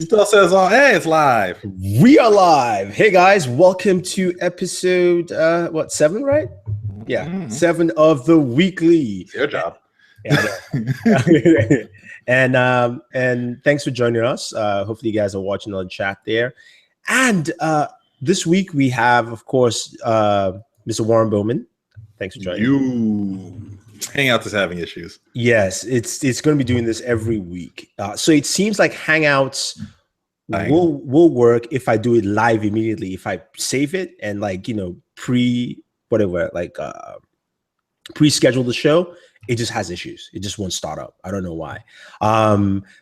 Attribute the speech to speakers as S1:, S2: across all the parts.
S1: Still says, "Oh, hey, it's live."
S2: We are live. Hey guys, welcome to episode 7, right? Yeah, 7 of the weekly.
S1: It's your job.
S2: Yeah, I know. and thanks for joining us. Hopefully you guys are watching on chat there. And this week we have, of course, Mr. Warren Bowman. Thanks for joining.
S1: Hangout is having issues.
S2: Yes, it's going to be doing this every week. So it seems like Hangouts will work if I do it live immediately. If I save it and pre-schedule the show, it just has issues. It just won't start up. I don't know why.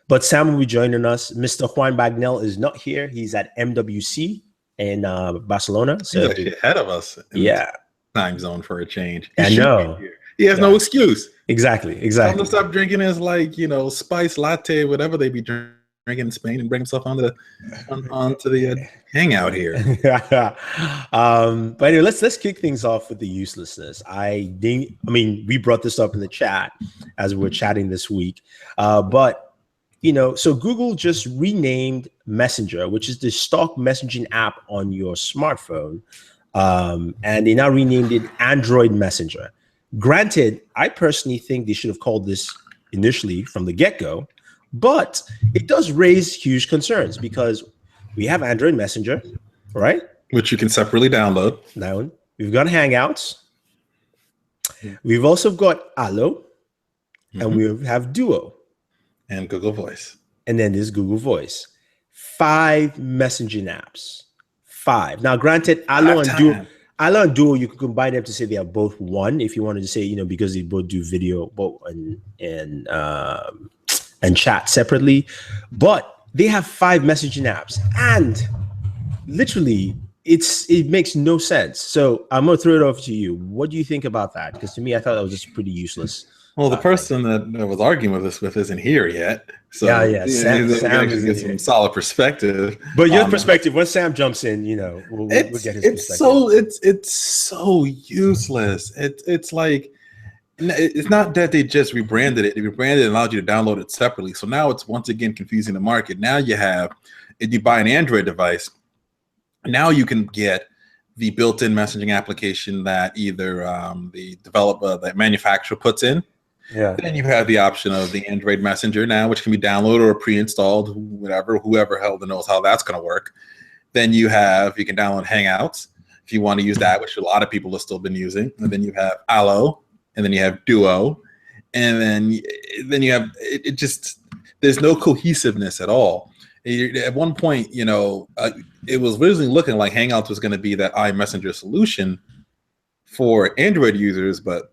S2: But Sam will be joining us. Mr. Juan Bagnell is not here. He's at MWC in Barcelona. So
S1: he's actually ahead of us.
S2: Yeah.
S1: Time zone for a change.
S2: I know.
S1: He has no excuse.
S2: Exactly.
S1: Tell him to stop drinking his spice latte, whatever they be drinking in Spain, and bring himself onto the hangout here.
S2: But anyway, let's kick things off with the uselessness. We brought this up in the chat as we were chatting this week. But so Google just renamed Messenger, which is the stock messaging app on your smartphone, and they now renamed it Android Messenger. Granted, I personally think they should have called this initially from the get-go, but it does raise huge concerns because we have Android Messenger, right?
S1: Which you can separately download.
S2: Now, we've got Hangouts. We've also got Allo, and we have Duo.
S1: And Google Voice.
S2: And then there's Google Voice. 5 messaging apps. 5. Now, granted, Allo and Duo, you can combine them to say they are both one. If you wanted to say, because they both do video and chat separately, but they have 5 messaging apps, and literally, it makes no sense. So I'm gonna throw it over to you. What do you think about that? Because to me, I thought that was just pretty useless.
S1: Well, the person that was arguing with us isn't here yet. So
S2: yeah. Sam
S1: get some solid perspective.
S2: But your perspective, when Sam jumps in, we'll get his perspective.
S1: It's so useless. It's like, it's not that they just rebranded it. They rebranded it and allowed you to download it separately. So now it's once again confusing the market. Now you have, if you buy an Android device, now you can get the built-in messaging application that either the developer, the manufacturer puts in.
S2: Yeah.
S1: Then you have the option of the Android Messenger now, which can be downloaded or pre-installed, whoever hell knows how that's going to work. Then you can download Hangouts if you want to use that, which a lot of people have still been using. And then you have Allo, and then you have Duo, and then you have it just, there's no cohesiveness at all. At one point, it was originally looking like Hangouts was going to be that iMessenger solution for Android users, but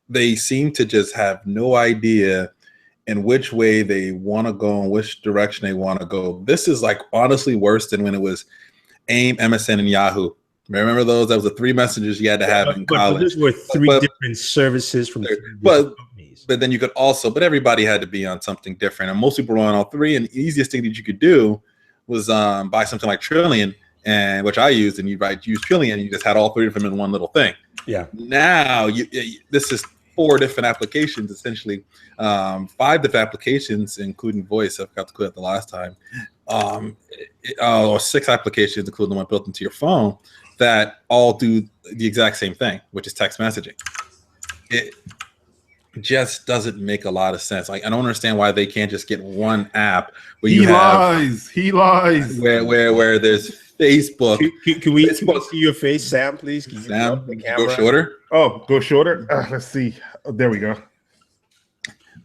S1: they seem to just have no idea in which way they want to go and which direction they want to go. This is honestly worse than when it was AIM, MSN, and Yahoo. Remember those? That was the 3 messengers you had to have in college.
S2: But those were 3 different services from
S1: companies. But then you could also, but everybody had to be on something different. And most people were on all 3. And the easiest thing that you could do was buy something like Trillian, and which I used, and you use Trillian, and you just had all 3 of them in one little thing.
S2: Yeah.
S1: Now this is 4 different applications, essentially, 5 different applications, including voice. I forgot to put that the last time. Or 6 applications, including the one built into your phone, that all do the exact same thing, which is text messaging. It just doesn't make a lot of sense. I don't understand why they can't just get one app where
S3: He lies.
S1: Where there's Facebook.
S2: Can we see your face, Sam, please? Can you
S1: Sam,
S2: the camera?
S1: go shorter.
S3: Oh, go shorter. Let's see. Oh, there we go.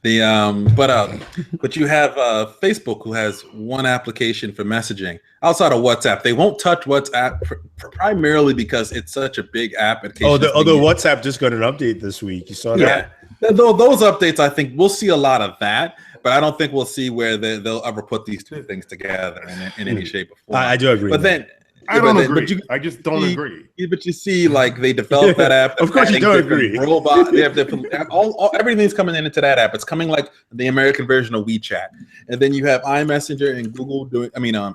S1: But you have Facebook, who has one application for messaging outside of WhatsApp. They won't touch WhatsApp primarily because it's such a big application.
S2: Although WhatsApp just got an update this week. You saw that?
S1: Yeah. Those updates, I think we'll see a lot of that, but I don't think we'll see where they'll ever put these 2 things together in any shape or form.
S2: I do agree.
S1: But then
S3: I don't agree. I just don't agree.
S1: But you see, they developed that app.
S2: Of course, you don't agree.
S1: Robot. They have everything's coming into that app. It's coming like the American version of WeChat, and then you have iMessenger and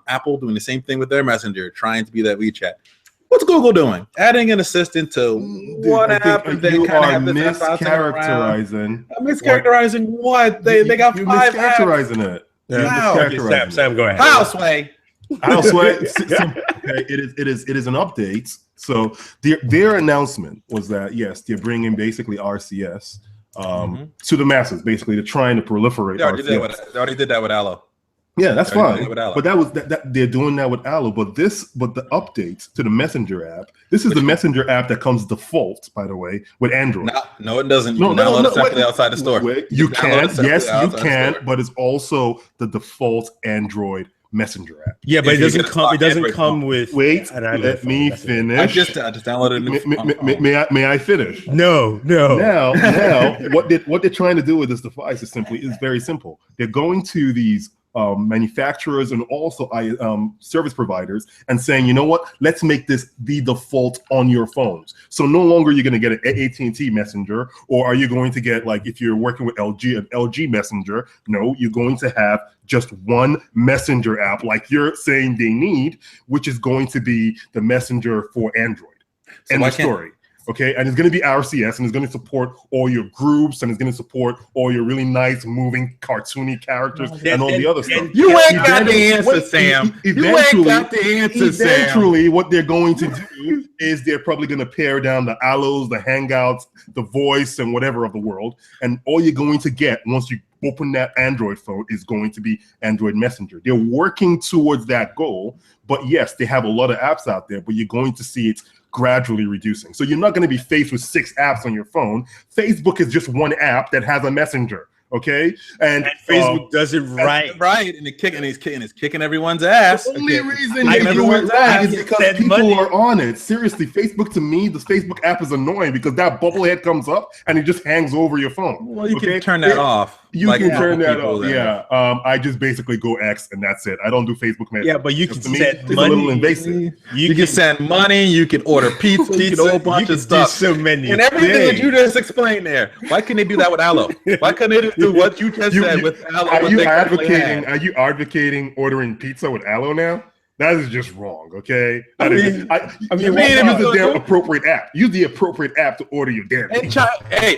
S1: Apple doing the same thing with their Messenger, trying to be that WeChat. What's Google doing? Adding an assistant to one app, and then kind of
S3: mischaracterizing.
S1: Mischaracterizing what? They got 5
S3: mischaracterizing
S1: apps.
S3: it.
S2: Sam, go ahead.
S1: Houseway.
S3: It is an update. So their announcement was that yes, they're bringing basically RCS to the masses. Basically, they're trying to proliferate.
S1: They already did that with Allo.
S3: Yeah, that's fine. But that was that they're doing that with Allo. But the update to the Messenger app. This is the Messenger app that comes default, by the way, with Android.
S1: No, it doesn't. You can download it separately outside the store.
S3: You can, yes, you can, but it's also the default Android Messenger app.
S2: Yeah, but it doesn't come. It doesn't come with.
S3: Wait, let me finish.
S1: I just downloaded it.
S3: May I finish?
S2: No.
S3: Now, what they're trying to do with this device is very simple. They're going to these manufacturers and also service providers and saying, you know what, let's make this the default on your phones. So no longer you're going to get an AT&T Messenger, or are you going to get, like, if you're working with LG, an LG Messenger? No, you're going to have just one Messenger app like you're saying they need, which is going to be the Messenger for Android. End of story. Okay, and it's going to be RCS, and it's going to support all your groups, and it's going to support all your really nice, moving, cartoony characters, and all the other stuff.
S1: You ain't got the answer, Sam. You ain't got the answer, Sam.
S3: Eventually, what they're going to do is they're probably going to pare down the Allos, the Hangouts, the Voice, and whatever of the world, and all you're going to get once you open that Android phone is going to be Android Messenger. They're working towards that goal, but yes, they have a lot of apps out there, but you're going to see it gradually reducing. So you're not going to be faced with 6 apps on your phone. Facebook is just one app that has a messenger. Okay, and
S2: Facebook does it right,
S1: and it's kicking everyone's ass.
S3: The only reason they do it right is because people are on it. Seriously, Facebook, to me, the Facebook app is annoying because that bubblehead comes up and it just hangs over your phone.
S1: Well, you can turn that off.
S3: You can turn that off. Yeah, I just basically go X and that's it. I don't do Facebook Messenger.
S2: Yeah, but you can send money.
S3: It's a little invasive.
S1: You can send money. You can order pizza. You can do a bunch of stuff.
S2: So many
S1: and everything that you just explained there. Why couldn't they do that with Allo? Why couldn't they do what you just said with Allo?
S3: Are you advocating ordering pizza with Allo now? That is just wrong. Okay. Use the damn appropriate app. Use the appropriate app to order your damn pizza.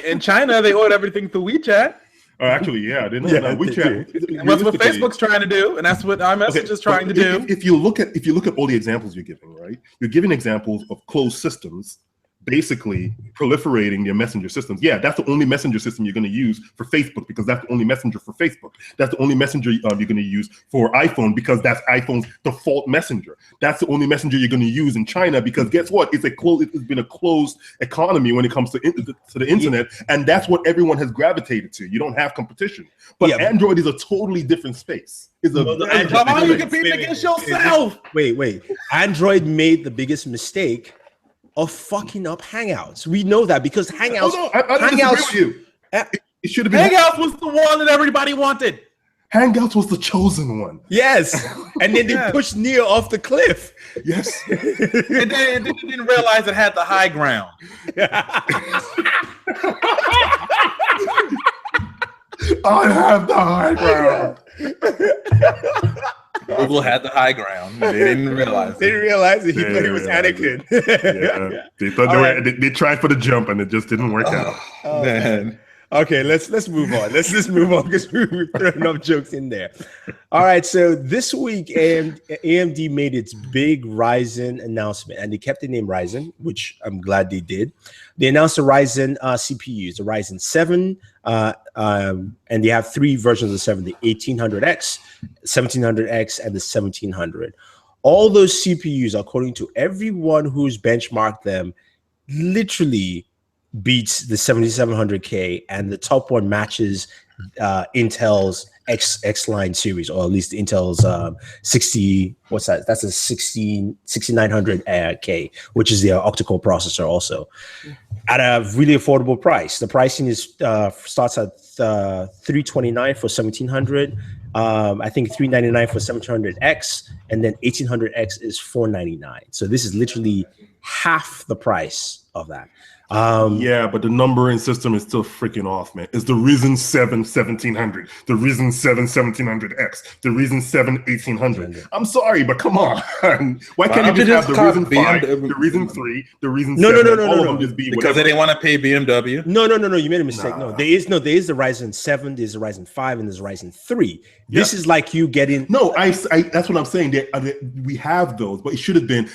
S1: In China, they order everything through WeChat.
S3: Oh, actually, yeah, I didn't know that. WeChat.
S1: That's what Facebook's trying to do, and that's what iMessage is trying to do.
S3: If you look at all the examples you're giving, right? You're giving examples of closed systems basically proliferating your messenger systems. Yeah, that's the only messenger system you're going to use for Facebook because that's the only messenger for Facebook. That's the only messenger you're going to use for iPhone because that's iPhone's default messenger. That's the only messenger you're going to use in China because guess what? It's been a closed economy when it comes to the internet, and that's what everyone has gravitated to. You don't have competition. But Android is a totally different space.
S1: How are you competing against yourself?
S2: Wait. Android made the biggest mistake of fucking up Hangouts. We know that because Hangouts.
S3: I disagree with you. It should have been
S1: Hangouts was the one that everybody wanted.
S3: Hangouts was the chosen one.
S2: Yes, and then they pushed Neil off the cliff.
S3: Yes,
S1: and then they didn't realize it had the high ground.
S3: I have the high ground.
S1: Google had the high ground. They didn't realize it.
S2: They didn't realize it. He thought it was Anakin.
S3: They thought they tried for the jump and it just didn't work out.
S1: Man.
S2: Okay, let's move on. Let's just move on because we've thrown enough jokes in there. All right, so this week AMD made its big Ryzen announcement, and they kept the name Ryzen, which I'm glad they did. They announced the Ryzen CPUs, the Ryzen 7, and they have 3 versions of the 7, the 1800X, 1700X, and the 1700. All those CPUs, according to everyone who's benchmarked them, literally beats the 7700K, and the top one matches Intel's X line series, or at least Intel's 60. What's that? That's a 6900K, which is the octa-core processor, also at a really affordable price. The pricing is starts at $329 for 1700. I think $399 for 1700X, and then 1800X is $499. So this is literally half the price of that.
S3: Yeah, but the numbering system is still freaking off, man. It's the Ryzen 7 1700, the Ryzen 7 1700X, the Ryzen 7 1800. I'm sorry, but come on. Why can't you just have the Ryzen 5, the Ryzen 3, the Ryzen 7, all of them just be
S1: because
S3: whatever?
S1: they didn't want to pay BMW?
S2: No. You made a mistake. No, there is the Ryzen 7, there's the Ryzen 5, and there's the Ryzen 3. This is like you getting.
S3: No, I that's what I'm saying. We have those, but it should have been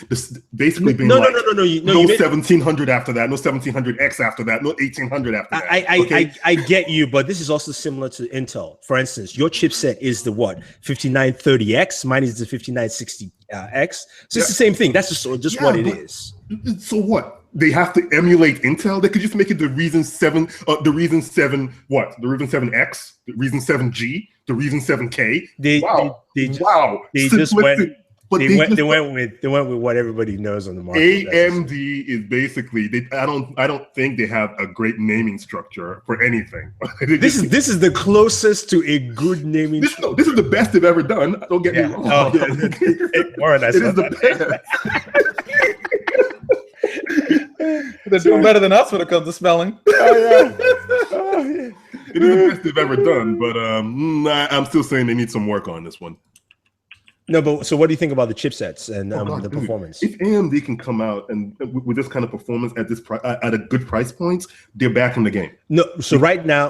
S3: basically been
S2: no,
S3: 1700 after that, no 1700X after that, no 1800 after that.
S2: I get you, but this is also similar to Intel. For instance, your chipset is the what 5930X, mine is the 5960X. So it's the same thing. That's just what it is.
S3: So what? They have to emulate Intel. They could just make it the Ryzen 7, the Ryzen 7, what? The Ryzen 7X, the Ryzen 7G, the Ryzen 7K. They went with what everybody knows on the market. AMD is basically I don't think they have a great naming structure for anything.
S2: This is the closest to a good naming.
S3: This is the best they've ever done. Don't get me wrong.
S2: Warren,
S3: it is the best.
S1: They're doing better than us when it comes to spelling.
S3: It is the best they've ever done, but I'm still saying they need some work on this one.
S2: No, but so what do you think about the chipsets and the performance?
S3: If AMD can come out and with this kind of performance at this at a good price point, they're back in the game.
S2: No, so right now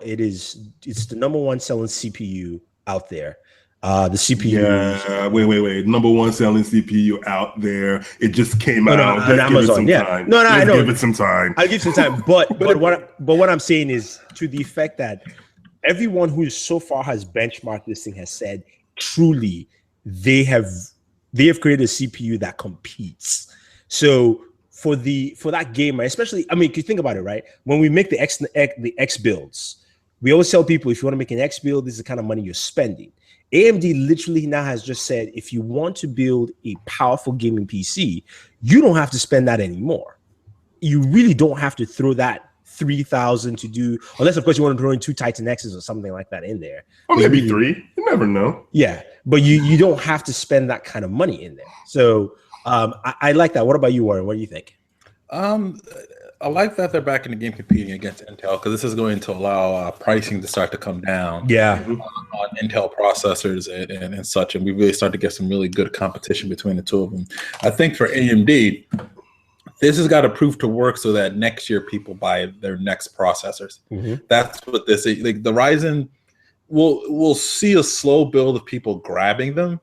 S2: it's the number one selling CPU out there. The CPU.
S3: Yeah, wait. Number one selling CPU out there. It just came out.
S2: On Amazon.
S3: Time.
S2: I know.
S3: Give it some time.
S2: I'll give some time. But what I'm saying is to the effect that everyone who so far has benchmarked this thing has said truly they have created a CPU that competes. So for that gamer, especially, I mean, if you think about it, right? When we make the X builds, we always tell people if you want to make an X build, this is the kind of money you're spending. AMD literally now has just said, if you want to build a powerful gaming PC, you don't have to spend that anymore. You really don't have to throw that $3,000 to do, unless of course you want to throw in 2 Titan X's or something like that in there.
S3: Or maybe 3. You never know.
S2: Yeah, but you don't have to spend that kind of money in there. So I like that. What about you, Warren? What do you think?
S1: I like that they're back in the game competing against Intel because this is going to allow pricing to start to come down.
S2: Yeah,
S1: on Intel processors and such, and we really start to get some really good competition between the two of them. I think for AMD, this has got to prove to work so that next year people buy their next processors. That's what this is. Like the Ryzen, we'll see a slow build of people grabbing them,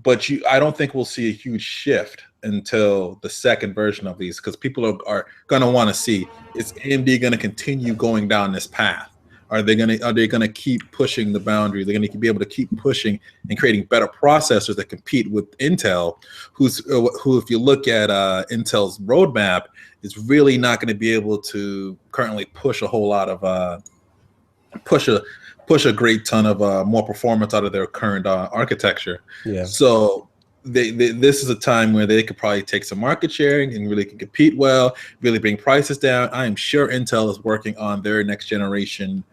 S1: but I don't think we'll see a huge shift until the second version of these, because people are going to want to see, is AMD going to continue going down this path? Are they going to keep pushing the boundary? They're going to be able to keep pushing and creating better processors that compete with Intel, who if you look at Intel's roadmap, is really not going to be able to currently push a whole lot of push a great ton of more performance out of their current architecture. Yeah. So this is a time where they could probably take some market share and really can compete well, really bring prices down. I am sure Intel is working on their next generation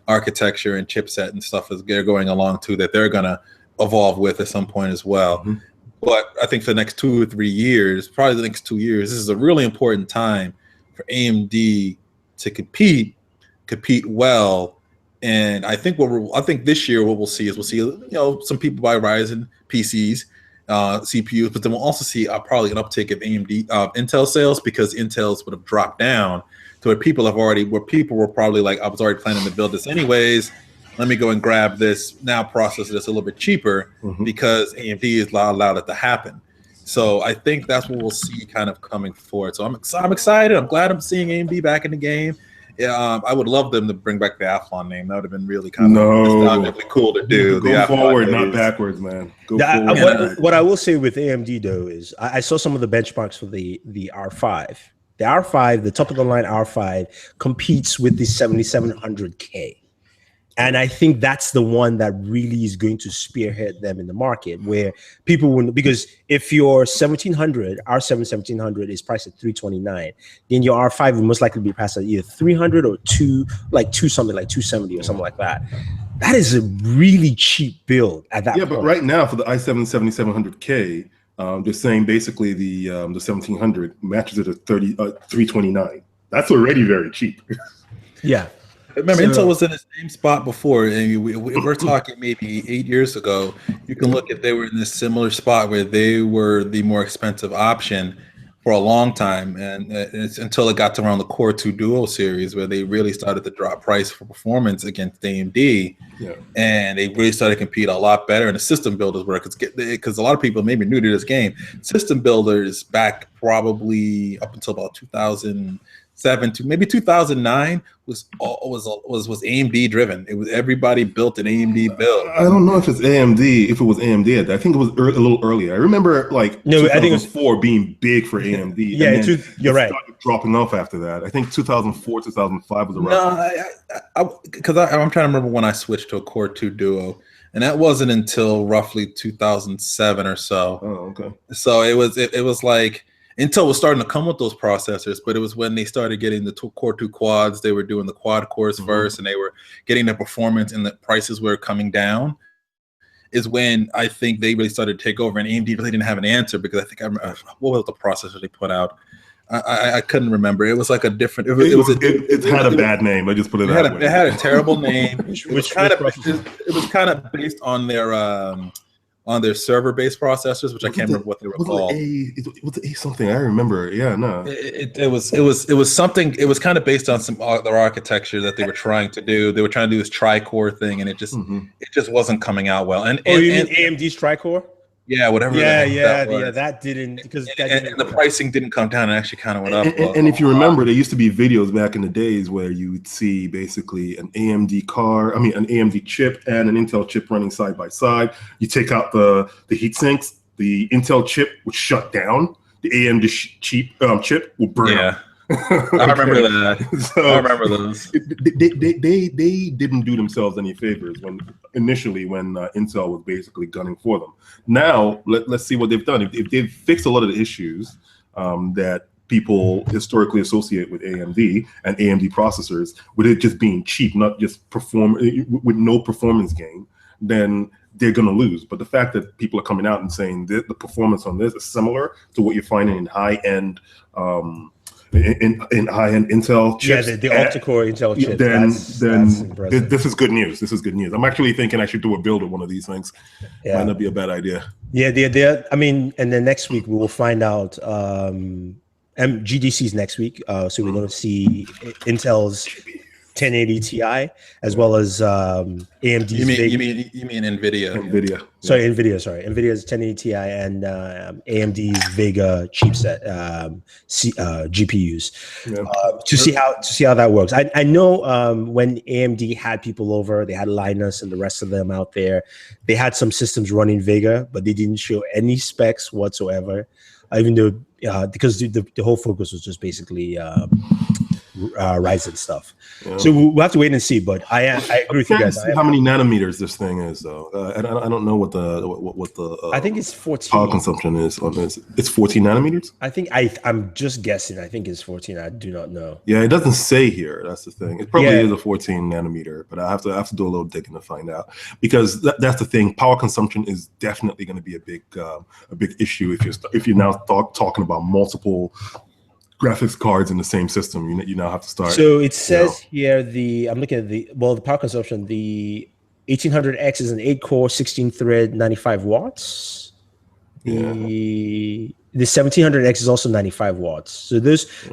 S1: architecture and chipset and stuff as they're going along too, that they're going to evolve with at some point as well. But I think for the next 2 or 3 years, probably the next 2 years, this is a really important time for AMD to compete well. And I think this year what we'll see is some people buy Ryzen PCs, CPUs, but then we'll also see probably an uptick of Intel sales, because Intel's would have dropped down to where people were probably like, I was already planning to build this anyways. Let me go and grab this now, process this a little bit cheaper because AMD is allowed it to happen. So I think that's what we'll see kind of coming forward. So I'm excited. I'm glad I'm seeing AMD back in the game. Yeah, I would love them to bring back the Athlon name. That would have been really kind of cool to do.
S3: Go forward, not backwards, man. Go forward.
S2: What I will say with AMD though is I saw some of the benchmarks for the R5. The R5, the top of the line R5, competes with the 7700K. And I think that's the one that really is going to spearhead them in the market, where people will, because if your 1700, R7 is priced at $329, then your R5 will most likely be priced at either 300 or something like 270 or something like that. That is a really cheap build at that point.
S3: But right now for the i7 7700K, they're saying basically the 1700 matches it at 329. That's already very cheap.
S2: Yeah.
S1: Remember, Intel was in the same spot before, and we're talking maybe 8 years ago. You can look at they were in this similar spot where they were the more expensive option for a long time, and it's until it got to around the Core 2 Duo series where they really started to drop price for performance against AMD, and they really started to compete a lot better. And the system builders were because a lot of people maybe new to this game. System builders back probably up until about 2007 to maybe 2009 was AMD driven. It was everybody built an AMD build.
S3: I don't know if it's AMD. If it was AMD, I think it was a little earlier. I remember like
S2: no,
S3: 2004
S2: I think it was,
S3: being big for AMD.
S2: Yeah,
S3: and then
S2: you're right.
S3: Dropping off after that. I think 2004, 2005 was around.
S1: No, because I'm trying to remember when I switched to a Core 2 Duo, and that wasn't until roughly 2007 or so.
S3: Oh, okay.
S1: So it was like Intel was starting to come with those processors, but it was when they started getting the Core 2 quads. They were doing the quad cores first, and they were getting the performance, and the prices were coming down. Is when I think they really started to take over, and AMD really didn't have an answer because I think what was the processor they put out? I couldn't remember. It was like a different.
S3: It had a bad name. I just put it that way.
S1: It had a terrible name. It was kind of based on their server-based processors, which I can't remember what they were called.
S3: It was A something. I remember. Yeah, no.
S1: It was something. It was kind of based on some other architecture that they were trying to do. They were trying to do this tri-core thing, and it just wasn't coming out well. And
S2: you mean AMD's tri-core?
S1: Yeah, whatever.
S2: That didn't because
S1: and the pricing didn't come down. It actually kind of went up.
S3: And if you remember, there used to be videos back in the days where you would see basically an AMD chip and an Intel chip running side by side. You take out the heat sinks, the Intel chip would shut down, the AMD chip will burn up.
S1: I remember that. So I remember those.
S3: They didn't do themselves any favors when Intel was basically gunning for them. Now let's see what they've done. If they've fixed a lot of the issues that people historically associate with AMD and AMD processors, with it just being cheap, not just with no performance gain, then they're going to lose. But the fact that people are coming out and saying that the performance on this is similar to what you're finding in high-end in high-end Intel chips,
S2: the octa-core Intel chips.
S3: Then this is good news. This is good news. I'm actually thinking I should do a build of one of these things. Might not be a bad idea.
S2: Yeah, I mean, and then next week we will find out. GDC's next week, so we're going to see Intel's 1080 Ti as well as AMD's.
S1: You mean NVIDIA?
S2: Sorry, NVIDIA's 1080 Ti and AMD's Vega chipset GPUs to see how that works. I know when AMD had people over, they had Linus and the rest of them out there. They had some systems running Vega, but they didn't show any specs whatsoever. Even though because the whole focus was just basically Ryzen stuff. Yeah. So we'll have to wait and see. But I agree with you guys.
S3: How many nanometers this thing is, though? I don't know what the
S2: I think it's 14.
S3: Power consumption is on this. It's 14 nanometers.
S2: I think I'm just guessing. I think it's 14. I do not know.
S3: Yeah, it doesn't say here. That's the thing. It probably is a 14 nanometer, but I have to do a little digging to find out, because that's the thing. Power consumption is definitely going to be a big issue if you're now talking about multiple graphics cards in the same system. You now have to start.
S2: So it says here I'm looking at the power consumption. The 1800X is an 8-core, 16-thread, 95 watts.
S3: Yeah.
S2: The 1700X is also 95 watts. So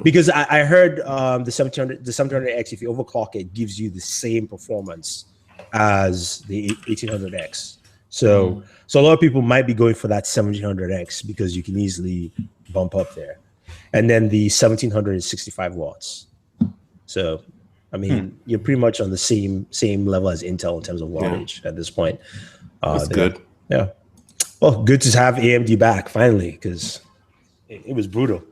S2: because I heard the 1700X, if you overclock it, gives you the same performance as the 1800X. So a lot of people might be going for that 1700X because you can easily bump up there. And then the 1700 is 65 watts. So, I mean, you're pretty much on the same level as Intel in terms of wattage at this point.
S3: That's good.
S2: Yeah. Well, good to have AMD back finally, because it was brutal.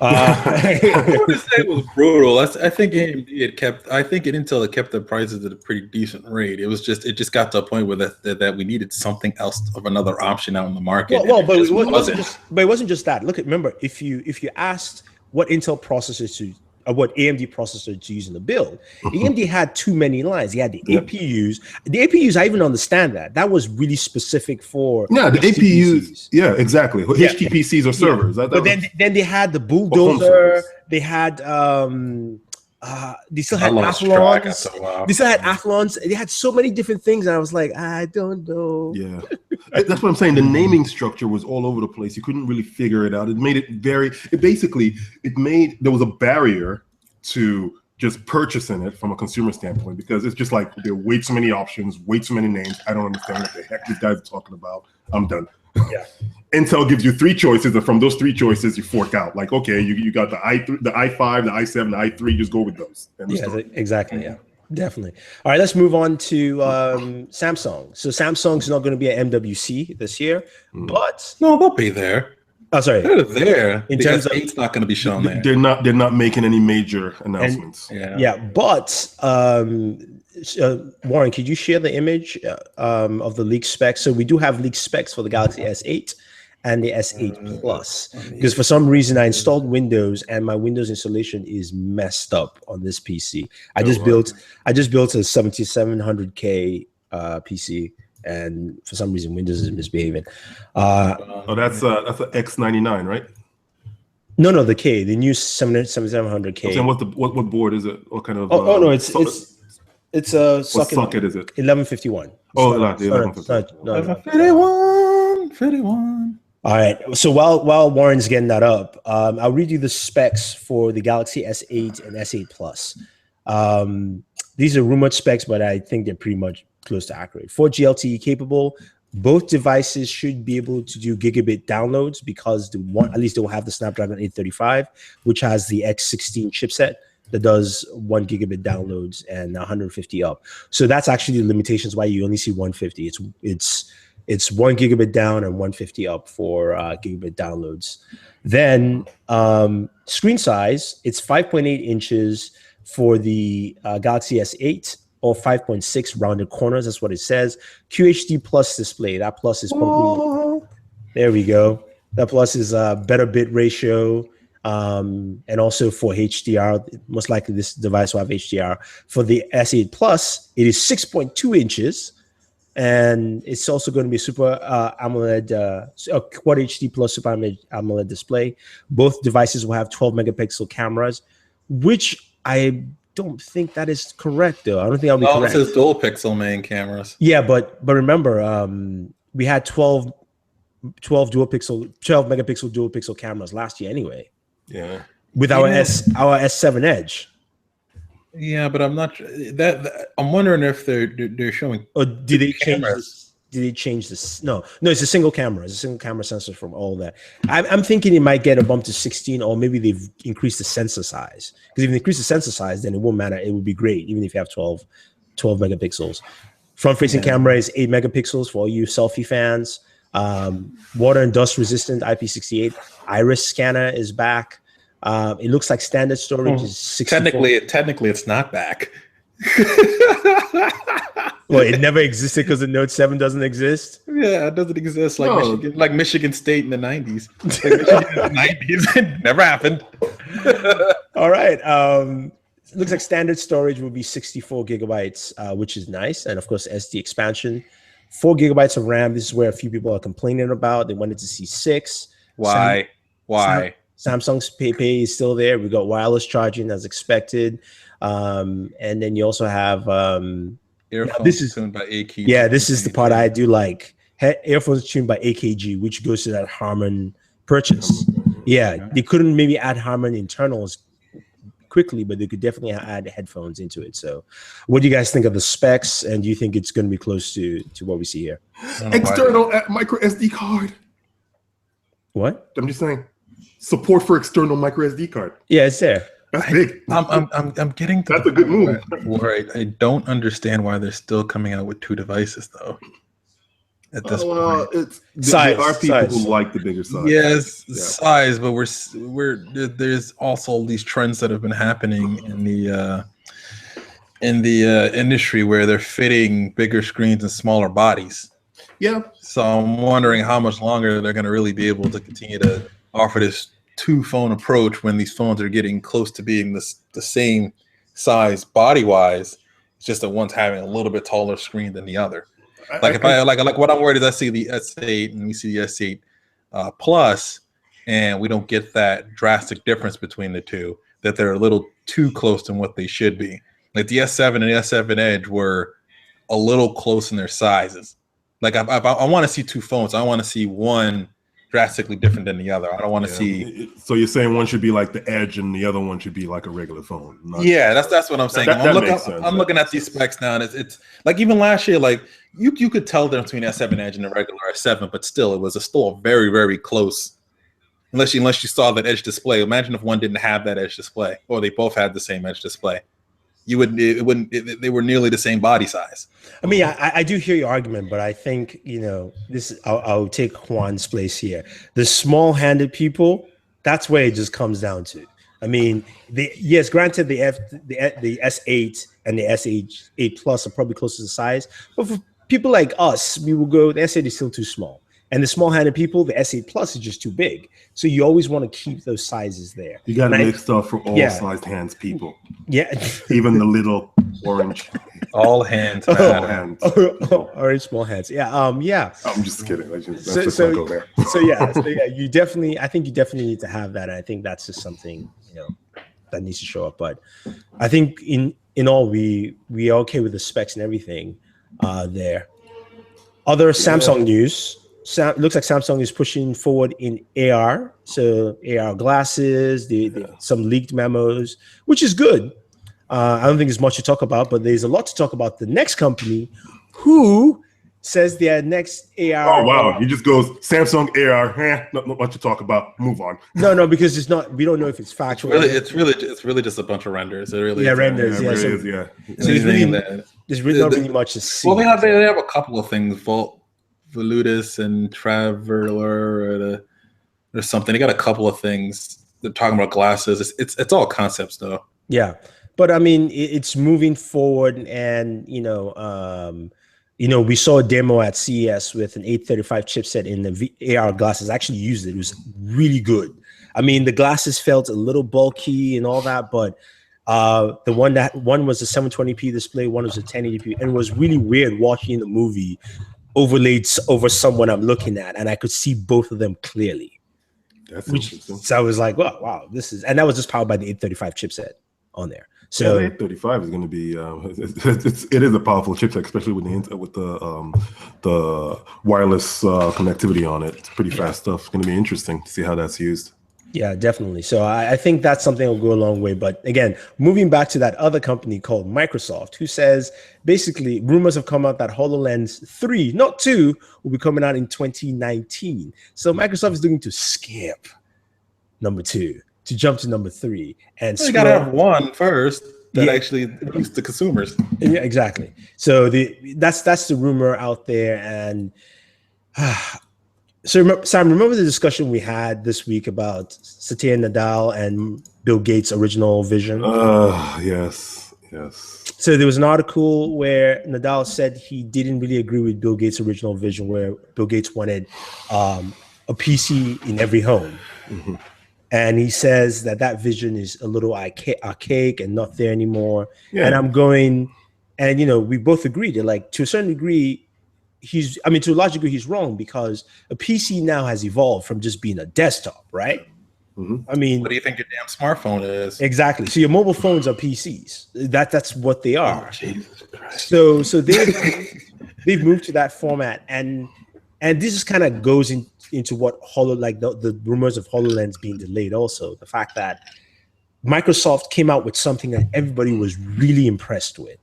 S1: I wouldn't say it was brutal. I think AMD Intel had kept the prices at a pretty decent rate. It just got to a point where that we needed something else of another option out in the market.
S2: But it wasn't just that. Remember, if you asked what Intel processors what AMD processor to use in the build. AMD had too many lines. They had the APUs. The APUs, I even understand that. That was really specific for
S3: the APUs. Yeah, exactly. HTPCs or servers.
S2: But then they had the Bulldozer. They had they still had Athlons. They still had Athlons. They had so many different things, and I was like, I don't know.
S3: Yeah, that's what I'm saying. The naming structure was all over the place. You couldn't really figure it out. It made it there was a barrier to just purchasing it from a consumer standpoint, because it's just like there are way too many options, way too many names. I don't understand what the heck these guys are talking about. I'm done.
S2: Yeah.
S3: Intel gives you 3 choices, and from those 3 choices, you fork out. Like, okay, you got the i3, the i5, the i7, the i3. Just go with those.
S2: Exactly. Yeah, definitely. All right, let's move on to Samsung. So Samsung's not going to be at MWC this year, but
S1: no, they'll be there.
S2: Oh, sorry,
S1: they're there.
S2: In terms of
S1: it's not going to be shown there.
S3: They're not making any major announcements.
S2: But Warren, could you share the image of the leaked specs? So we do have leaked specs for the Galaxy S8 and the S8 Plus, because for some reason I installed Windows and my Windows installation is messed up on this PC. I just built a 7700K PC, and for some reason Windows is misbehaving.
S3: That's a X99, right?
S2: No, the K, the new 7700K.
S3: And what board is it? What kind of?
S2: No, it's a socket.
S3: What socket is it?
S2: 1151.
S3: Oh, the 1151.
S1: 51.
S2: All right. So while Warren's getting that up, I'll read you the specs for the Galaxy S8 and S8 Plus. These are rumored specs, but I think they're pretty much close to accurate. 4G LTE capable. Both devices should be able to do gigabit downloads, because at least they will have the Snapdragon 835, which has the X16 chipset that does 1 gigabit downloads and 150 up. So that's actually the limitations why you only see 150. It's 1 gigabit down and 150 up for gigabit downloads. Then screen size, it's 5.8 inches for the Galaxy S8, or 5.6 rounded corners. That's what it says. QHD plus display. That plus is probably, there we go. That plus is a better bit ratio. And also for HDR, most likely this device will have HDR. For the S8 Plus, it is 6.2 inches. And it's also going to be Super AMOLED, Quad HD plus Super AMOLED display. Both devices will have 12 megapixel cameras, which I don't think that is correct, though. I don't think that'll be correct.
S1: It says dual pixel main cameras.
S2: Yeah, but remember, we had 12 megapixel dual pixel cameras last year anyway.
S3: Yeah.
S2: With our S7 Edge.
S1: Yeah, but I'm not I'm wondering if they're showing.
S2: Or did they change this? Did they change this? No, it's a single camera. It's a single camera sensor from all that. I'm thinking it might get a bump to 16, or maybe they've increased the sensor size. Because if they increase the sensor size, then it won't matter. It would be great, even if you have 12 megapixels. Front-facing camera is 8 megapixels for all you selfie fans. Water and dust resistant IP68. Iris scanner is back. It looks like standard storage is 64.
S3: Technically, it's not back.
S2: Well, it never existed because the Note 7 doesn't exist.
S1: Yeah, it doesn't exist like Michigan State in the 90s. It never happened.
S2: All right. It looks like standard storage will be 64 gigabytes, which is nice. And of course, SD expansion. 4 gigabytes of RAM. This is where a few people are complaining about. They wanted to see 6.
S1: Why?
S2: Samsung's Pay is still there. We got wireless charging as expected. And then you also have
S1: earphones tuned by AKG.
S2: Yeah, this is the part I do like. Earphones tuned by AKG, which goes to that Harman purchase. Yeah, they couldn't maybe add Harman internals quickly, but they could definitely add headphones into it. So what do you guys think of the specs, and do you think it's going to be close to what we see here?
S3: External micro SD card.
S2: What?
S3: I'm just saying, support for external micro SD card.
S2: Yeah, it's there.
S3: That's big.
S1: I'm getting to
S3: that's a good move.
S1: Where I don't understand why they're still coming out with 2 devices though. At this point,
S2: size.
S3: There are people who like the bigger size.
S1: Yes, size, but there's also these trends that have been happening in the industry where they're fitting bigger screens and smaller bodies.
S3: Yeah.
S1: So I'm wondering how much longer they're going to really be able to continue to offer this two phone approach when these phones are getting close to being the same size body wise. It's just that one's having a little bit taller screen than the other. Like what I'm worried is I see the S8 and we see the S8 Plus, and we don't get that drastic difference between the two, that they're a little too close to what they should be. Like the S7 and the S7 Edge were a little close in their sizes. Like I want to see two phones. I want to see one drastically different than the other. I don't want to see.
S3: So you're saying one should be like the Edge and the other one should be like a regular phone?
S1: Yeah, that's what I'm saying. I'm looking at these specs now, and it's like even last year, like you could tell the difference between S7 Edge and the regular S7, but still, it was still very, very close. Unless you saw that Edge display. Imagine if one didn't have that Edge display, or they both had the same Edge display. They were nearly the same body size.
S2: I mean, I do hear your argument, but I think, I'll take Juan's place here. The small-handed people, that's where it just comes down to. I mean, granted, the S8 and the S8 Plus are probably close to the size, but for people like us, we will go, the S8 is still too small. And the small-handed people, the S8 Plus is just too big. So you always want to keep those sizes there.
S3: You got to make stuff for all sized hands people.
S2: Yeah.
S3: Even the little orange.
S1: All hands.
S3: All hands.
S2: Orange small hands. Yeah. Yeah.
S3: I'm just kidding. Go there.
S2: You definitely, I think you definitely need to have that. And I think that's just something, that needs to show up. But I think in all, we are okay with the specs and everything there. Other Samsung news. Looks like Samsung is pushing forward in AR, so AR glasses, some leaked memos, which is good. I don't think there's much to talk about, but there's a lot to talk about. The next company who says their next AR.
S3: Oh wow! He just goes Samsung AR. Not much to talk about. Move on.
S2: No, because it's not. We don't know if it's factual.
S1: It's really just a bunch of renders. It really
S2: renders.
S3: So
S2: there's really not really much to see.
S1: Well, they have a couple of things. Volutus and Traveler or something. They got a couple of things. They're talking about glasses. It's all concepts though.
S2: Yeah, but I mean, it's moving forward, and we saw a demo at CES with an 835 chipset in the AR glasses. I actually used it. It was really good. I mean, the glasses felt a little bulky and all that, but the one was a 720p display, one was a 1080p, and it was really weird watching the movie overlaid over someone I'm looking at, and I could see both of them clearly.
S3: That's interesting.
S2: So I was like, wow, this is, and that was just powered by the 835 chipset on there. So
S3: the 835 is going to be it is a powerful chipset, especially with the wireless connectivity on it. It's pretty fast stuff. It's going to be interesting to see how that's used.
S2: Yeah, definitely. So I think that's something that will go a long way. But again, moving back to that other company called Microsoft, who says basically rumors have come out that HoloLens 3, not 2, will be coming out in 2019. So Microsoft is looking to skip number 2 to jump to number 3. And
S1: you got to have one first that actually reaches the consumers.
S2: Yeah, exactly. So that's the rumor out there. And so, Sam, remember the discussion we had this week about Satya Nadella and Bill Gates' original vision?
S3: Yes.
S2: So there was an article where Nadella said he didn't really agree with Bill Gates' original vision, where Bill Gates wanted a PC in every home.
S3: Mm-hmm.
S2: And he says that vision is a little archaic and not there anymore. Yeah. And I'm going, and we both agreed that, like, to a certain degree, to a large degree, he's wrong, because a PC now has evolved from just being a desktop, right?
S3: Mm-hmm.
S1: I mean, what do you think your damn smartphone is?
S2: Exactly. So your mobile phones are PCs. That's what they are.
S1: Oh, Jesus Christ.
S2: So they've moved to that format, and this just kind of goes into what the rumors of HoloLens being delayed. Also, the fact that Microsoft came out with something that everybody was really impressed with.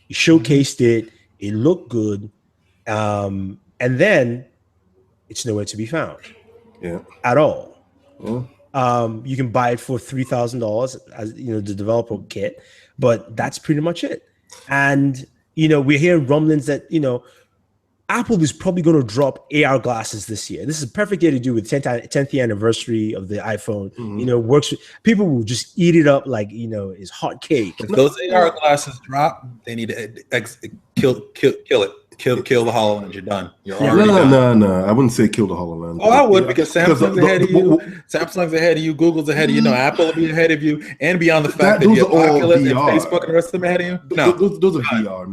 S2: He showcased it. It looked good. And then it's nowhere to be found.
S3: Yeah.
S2: At all.
S3: Yeah.
S2: You can buy it for $3,000 as the developer kit, but that's pretty much it. And we're hearing rumblings that Apple is probably going to drop AR glasses this year. This is a perfect year to do with 10th anniversary of the iPhone.
S3: Mm-hmm.
S2: Works. People will just eat it up like it's hot cake.
S1: If those AR glasses drop, they need to kill it. Kill the HoloLens. You're done. You're
S2: Yeah.
S1: already done.
S3: No. I wouldn't say kill the HoloLens.
S1: Oh, I would, because Samsung's ahead of you.
S3: the-
S1: Samsung's ahead of you. Google's ahead of you. No, Apple will be ahead of you. And beyond the fact that
S3: those
S1: you have
S3: are all
S1: Oculus and
S3: VR.
S1: Facebook and the rest of them ahead of you. No,
S3: those are VR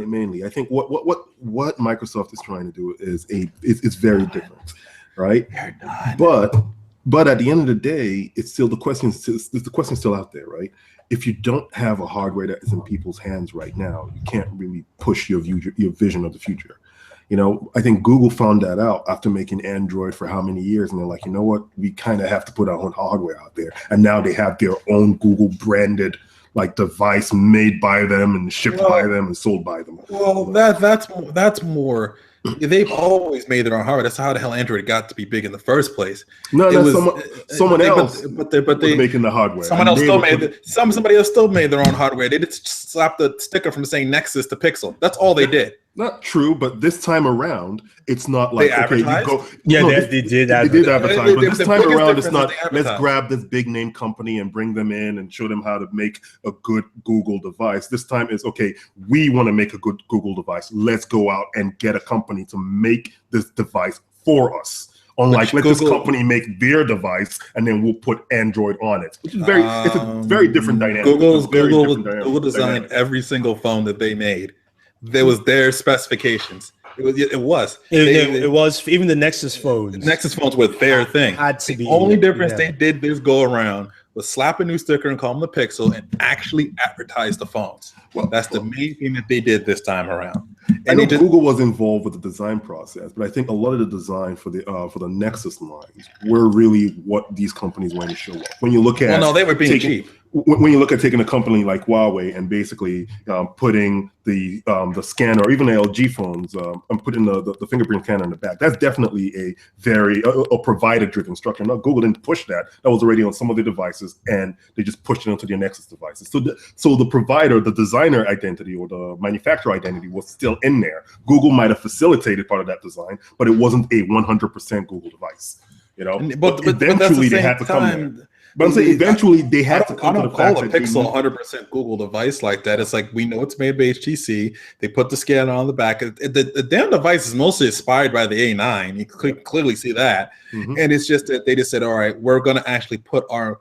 S3: mainly. I think what Microsoft is trying to do is very different, right?
S1: They're done.
S3: But at the end of the day, it's still the question's still out there, right? If you don't have a hardware that is in people's hands right now, you can't really push your vision of the future. You know, I think Google found that out after making Android for how many years, and they're like, you know what, we kind of have to put our own hardware out there, and now they have their own Google branded like device made by them and shipped by them and sold by them.
S1: Well, that's more. They've always made their own hardware. That's how the hell Android got to be big in the first place.
S3: No, someone else. But they making the hardware.
S1: Somebody else still made their own hardware. They just slapped the sticker from saying Nexus to Pixel. That's all they did.
S3: Not true, but this time around, it's not like
S1: they
S3: you go.
S2: Yeah,
S3: no,
S2: they did
S3: advertise. They did advertise, but this time around, it's not. Let's
S1: advertise.
S3: grab this big name company and bring them in and show them how to make a good Google device. This time it's okay. We want to make a good Google device. Let's go out and get a company to make this device for us. Unlike let this company make their device and then we'll put Android on it, which is it's a very different dynamic.
S1: Google designed every single phone that they made. There was their specifications. It was
S2: even the Nexus phones.
S1: Nexus phones were their thing.
S2: Had to be.
S1: The only difference they did this go around was slap a new sticker and call them the Pixel and actually advertise the phones. That's the main thing that they did this time around.
S3: And I know Google was involved with the design process, but I think a lot of the design for the Nexus lines were really what these companies wanted to show up. When you look at
S1: they were being cheap.
S3: When you look at taking a company like Huawei and basically putting the scanner, or even the LG phones, and putting the fingerprint scanner in the back, that's definitely a very provider-driven structure. Now, Google didn't push that; that was already on some of their devices, and they just pushed it onto their Nexus devices. So the provider, the designer identity, or the manufacturer identity was still in there. Google might have facilitated part of that design, but it wasn't a 100% Google device. You know, but eventually they had to come there. But I'm saying eventually they have to come to the fact that
S1: I don't call a Pixel 100% Google device like that. It's like, we know it's made by HTC. They put the scanner on the back. The damn device is mostly inspired by the A9. You can clearly see that. Mm-hmm. And it's just that they just said, all right, we're going to actually put our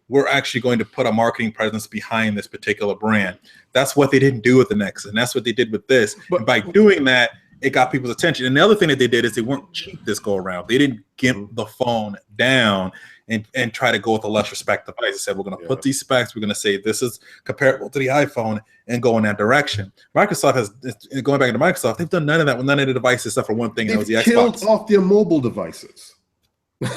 S1: marketing presence behind this particular brand. That's what they didn't do with the Nexus, and that's what they did with this. But by doing that, it got people's attention. And the other thing that they did is they weren't cheap this go around. They didn't gimp the phone down and try to go with a less respect device. They said, we're going to put these specs. We're going to say this is comparable to the iPhone and go in that direction. Microsoft going back into Microsoft, they've done none of that with none of the devices except for one thing, and that was the Xbox.
S3: Killed off their mobile devices.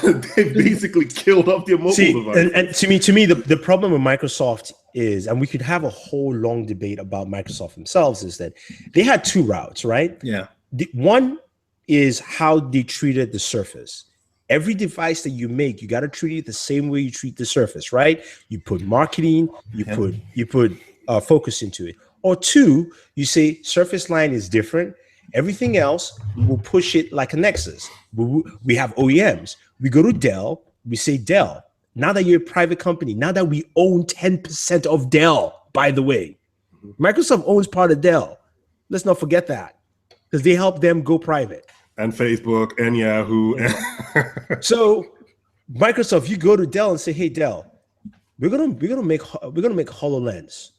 S3: They basically killed off their mobile devices.
S2: And to me, the problem with Microsoft is, and we could have a whole long debate about Microsoft themselves, is that they had two routes, right?
S1: Yeah.
S2: One is how they treated the Surface. Every device that you make, you got to treat it the same way you treat the Surface, right? You put marketing, you put focus into it. Or two, you say Surface line is different. Everything else, we'll push it like a Nexus. We have OEMs. We go to Dell. We say, Dell, now that you're a private company, now that we own 10% of Dell, by the way, Microsoft owns part of Dell. Let's not forget that, because they helped them go private.
S3: And Facebook and Yahoo.
S2: So Microsoft, you go to Dell and say, hey, Dell, we're gonna make HoloLens,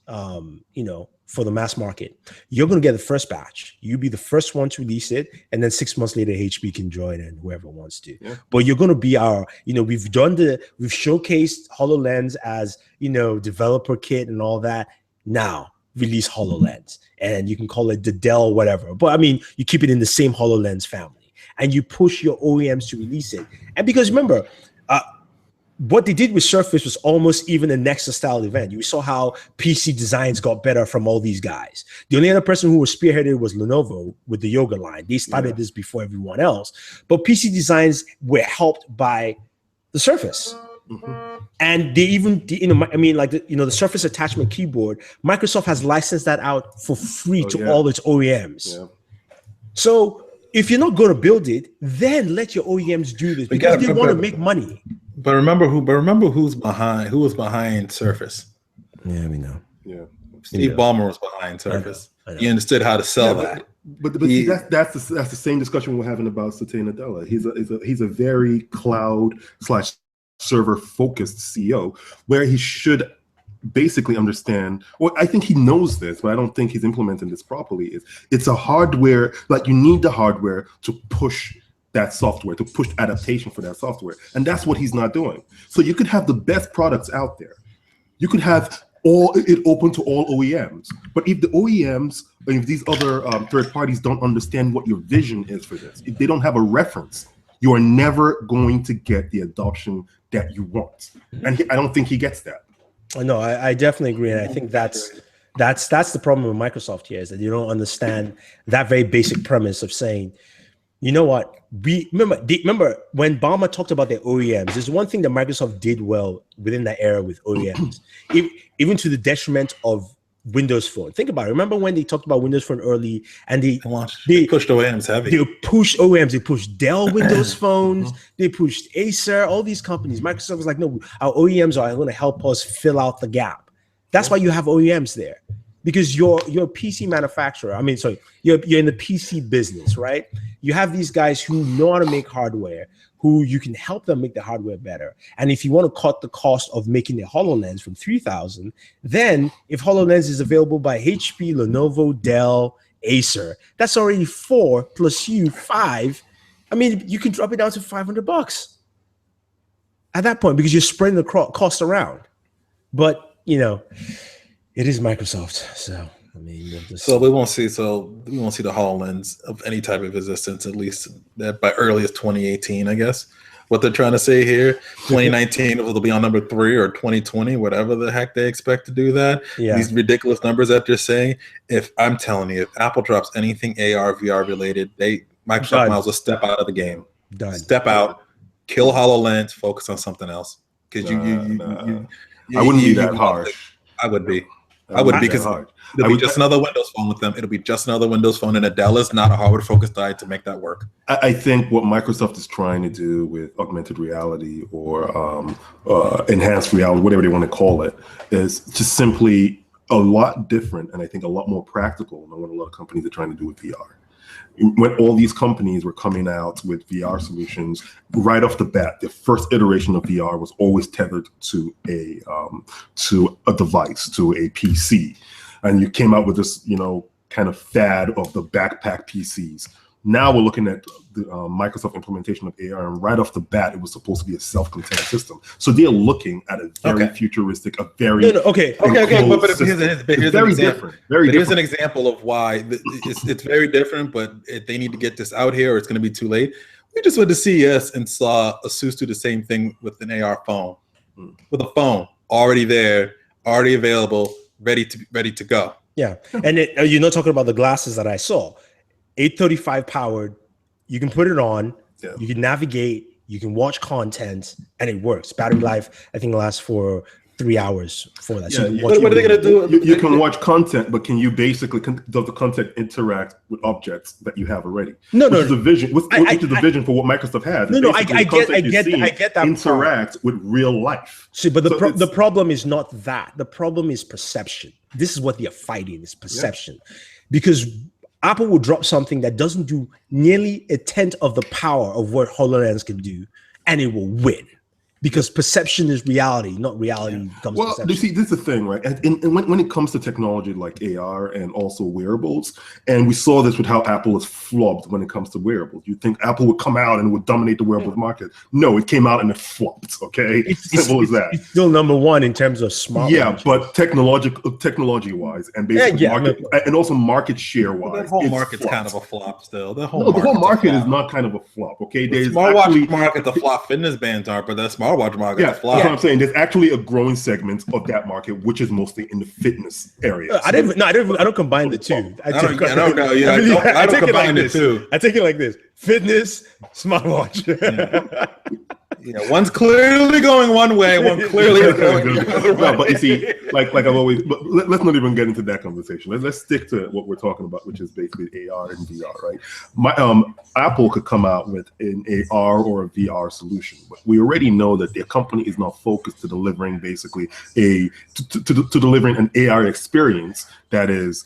S2: for the mass market. You're gonna get the first batch. You be the first one to release it, and then 6 months later, HP can join and whoever wants to. Yeah. But you're gonna be we've showcased HoloLens as developer kit and all that. Now release HoloLens, and you can call it the Dell whatever. But I mean, you keep it in the same HoloLens family, and you push your OEMs to release it. And because remember, what they did with Surface was almost even a Nexus style event. You saw how PC designs got better from all these guys. The only other person who was spearheaded was Lenovo with the Yoga line. They started this before everyone else. But PC designs were helped by the Surface. Mm-hmm. And they even, the Surface attachment keyboard, Microsoft has licensed that out for free to all its OEMs. Yeah. So if you're not going to build it, then let your OEMs do this, because they want to make money.
S1: But remember who was behind Surface.
S2: Yeah, we know.
S3: Yeah.
S1: Steve Ballmer was behind Surface. I know. He understood how to sell that.
S3: But see, that's the same discussion we're having about Satya Nadella. He's a very cloud/server focused CEO, where he should basically understand. Well, I think he knows this, but I don't think he's implementing this properly. It's a hardware, like you need the hardware to push that software, to push adaptation for that software, and that's what he's not doing. So you could have the best products out there. You could have it open to all OEMs. But if the OEMs, or if these other third parties don't understand what your vision is for this, if they don't have a reference, you are never going to get the adoption that you want. And I don't think he gets that.
S2: No, I definitely agree. And I think that's the problem with Microsoft here, is that you don't understand that very basic premise of saying, you know what? Remember when Ballmer talked about their OEMs, there's one thing that Microsoft did well within that era with OEMs, even to the detriment of Windows Phone. Think about it. Remember when they talked about Windows Phone early, and they
S1: pushed OEMs heavy.
S2: They pushed OEMs. They pushed Dell Windows phones. They pushed Acer. All these companies. Microsoft was like, no, our OEMs are going to help us fill out the gap. That's why you have OEMs there, because you're a PC manufacturer. I mean, sorry, you're in the PC business, right? You have these guys who know how to make hardware, who you can help them make the hardware better. And if you want to cut the cost of making a HoloLens from $3,000, then if HoloLens is available by HP, Lenovo, Dell, Acer, that's already 4 plus you 5. I mean, you can drop it down to $500 at that point, because you're spreading the cost around. But you know, it is Microsoft, so I mean,
S1: we won't see the HoloLens of any type of existence, at least by earliest 2018, I guess. What they're trying to say here, 2019 it'll be on number 3, or 2020, whatever the heck they expect to do that. Yeah. These ridiculous numbers that they're saying. If I'm telling you, if Apple drops anything AR, VR related, Microsoft might as well step out of the game. Step out, kill HoloLens, focus on something else. Because
S3: I wouldn't be that harsh.
S1: I would be. I would, because it'll be just another Windows phone with them. It'll be just another Windows phone, and Adele is not a hardware-focused guy to make that work.
S3: I think what Microsoft is trying to do with augmented reality or enhanced reality, whatever they want to call it, is just simply a lot different, and I think a lot more practical than what a lot of companies are trying to do with VR. When all these companies were coming out with VR solutions, right off the bat, the first iteration of VR was always tethered to a device, to a PC, and you came out with this, kind of fad of the backpack PCs. Now we're looking at the Microsoft implementation of AR, and right off the bat, it was supposed to be a self-contained system. So they're looking at a very futuristic, a very
S1: But here's an example of why it's very different. But if they need to get this out here, or it's going to be too late. We just went to CES and saw Asus do the same thing with an AR phone, with a phone already there, already available, ready to go.
S2: Yeah, and you're not talking about the glasses that I saw. 835 powered, you can put it on, you can navigate, you can watch content, and it works. Battery life, I think, lasts for 3 hours for that. So
S1: what are they going to do?
S3: You can watch content, but can you basically, does the content interact with objects that you have already?
S2: No.
S3: Which is the vision, which is the vision for what Microsoft has.
S2: I get that.
S3: Interact with real life.
S2: See, but the problem is not that. The problem is perception. This is what they are fighting, is perception. Because Apple will drop something that doesn't do nearly a tenth of the power of what HoloLens can do, and it will win. Because perception is reality, not reality becomes perception.
S3: You see, this is the thing, right? And when it comes to technology like AR and also wearables, and we saw this with how Apple has flopped when it comes to wearables. You think Apple would come out and would dominate the wearables market? No, it came out and it flopped. Okay, simple as that.
S2: It's still number one in terms of smart.
S3: Yeah, but technology-wise, and basically and also market share-wise,
S1: the whole market's kind of a flop still. The whole
S3: market is not kind of a flop. Okay,
S1: the smartwatch market, the flop fitness bands are, but that's smartwatch market.
S3: Yeah, that's what I'm saying. There's actually a growing segment of that market, which is mostly in the fitness area.
S2: I don't combine the two. I don't combine the two. I take it like this: fitness, smartwatch.
S1: One's clearly going one way, one clearly is going the other way.
S3: But you see, like I've always, but let's not even get into that conversation. Let's stick to what we're talking about, which is basically AR and VR, right? Apple could come out with an AR or a VR solution, but we already know that their company is not focused to delivering basically to delivering an AR experience that is,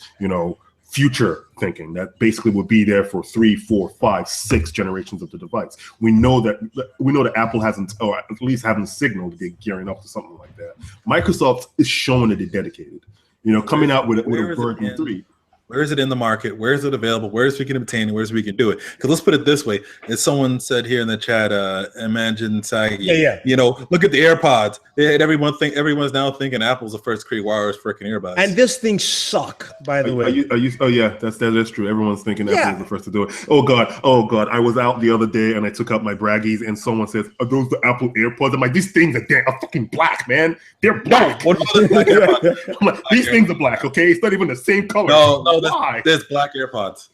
S3: future thinking that basically would be there for 3, 4, 5, 6 generations of the device. We know that Apple hasn't, or at least haven't signaled they're gearing up to something like that. Microsoft is showing that they're dedicated. Coming out with a version 3.
S1: Where is it in the market? Where is it available? Where is we can obtain it? Where is we can do it? Because let's put it this way: as someone said here in the chat, Imagine Sagi.
S2: Yeah.
S1: Look at the AirPods. Everyone's now thinking Apple's the first to create wireless freaking earbuds.
S2: And this thing suck, by the way.
S3: Oh yeah, that's true. Everyone's thinking Apple's the first to do it. Oh god. I was out the other day and I took out my braggies and someone says, "Are those the Apple AirPods?" I'm like, "These things are fucking black, man. They're black."
S1: What are black AirPods?
S3: I'm like, these things are black. Okay, it's not even the same color.
S1: No. There's black AirPods.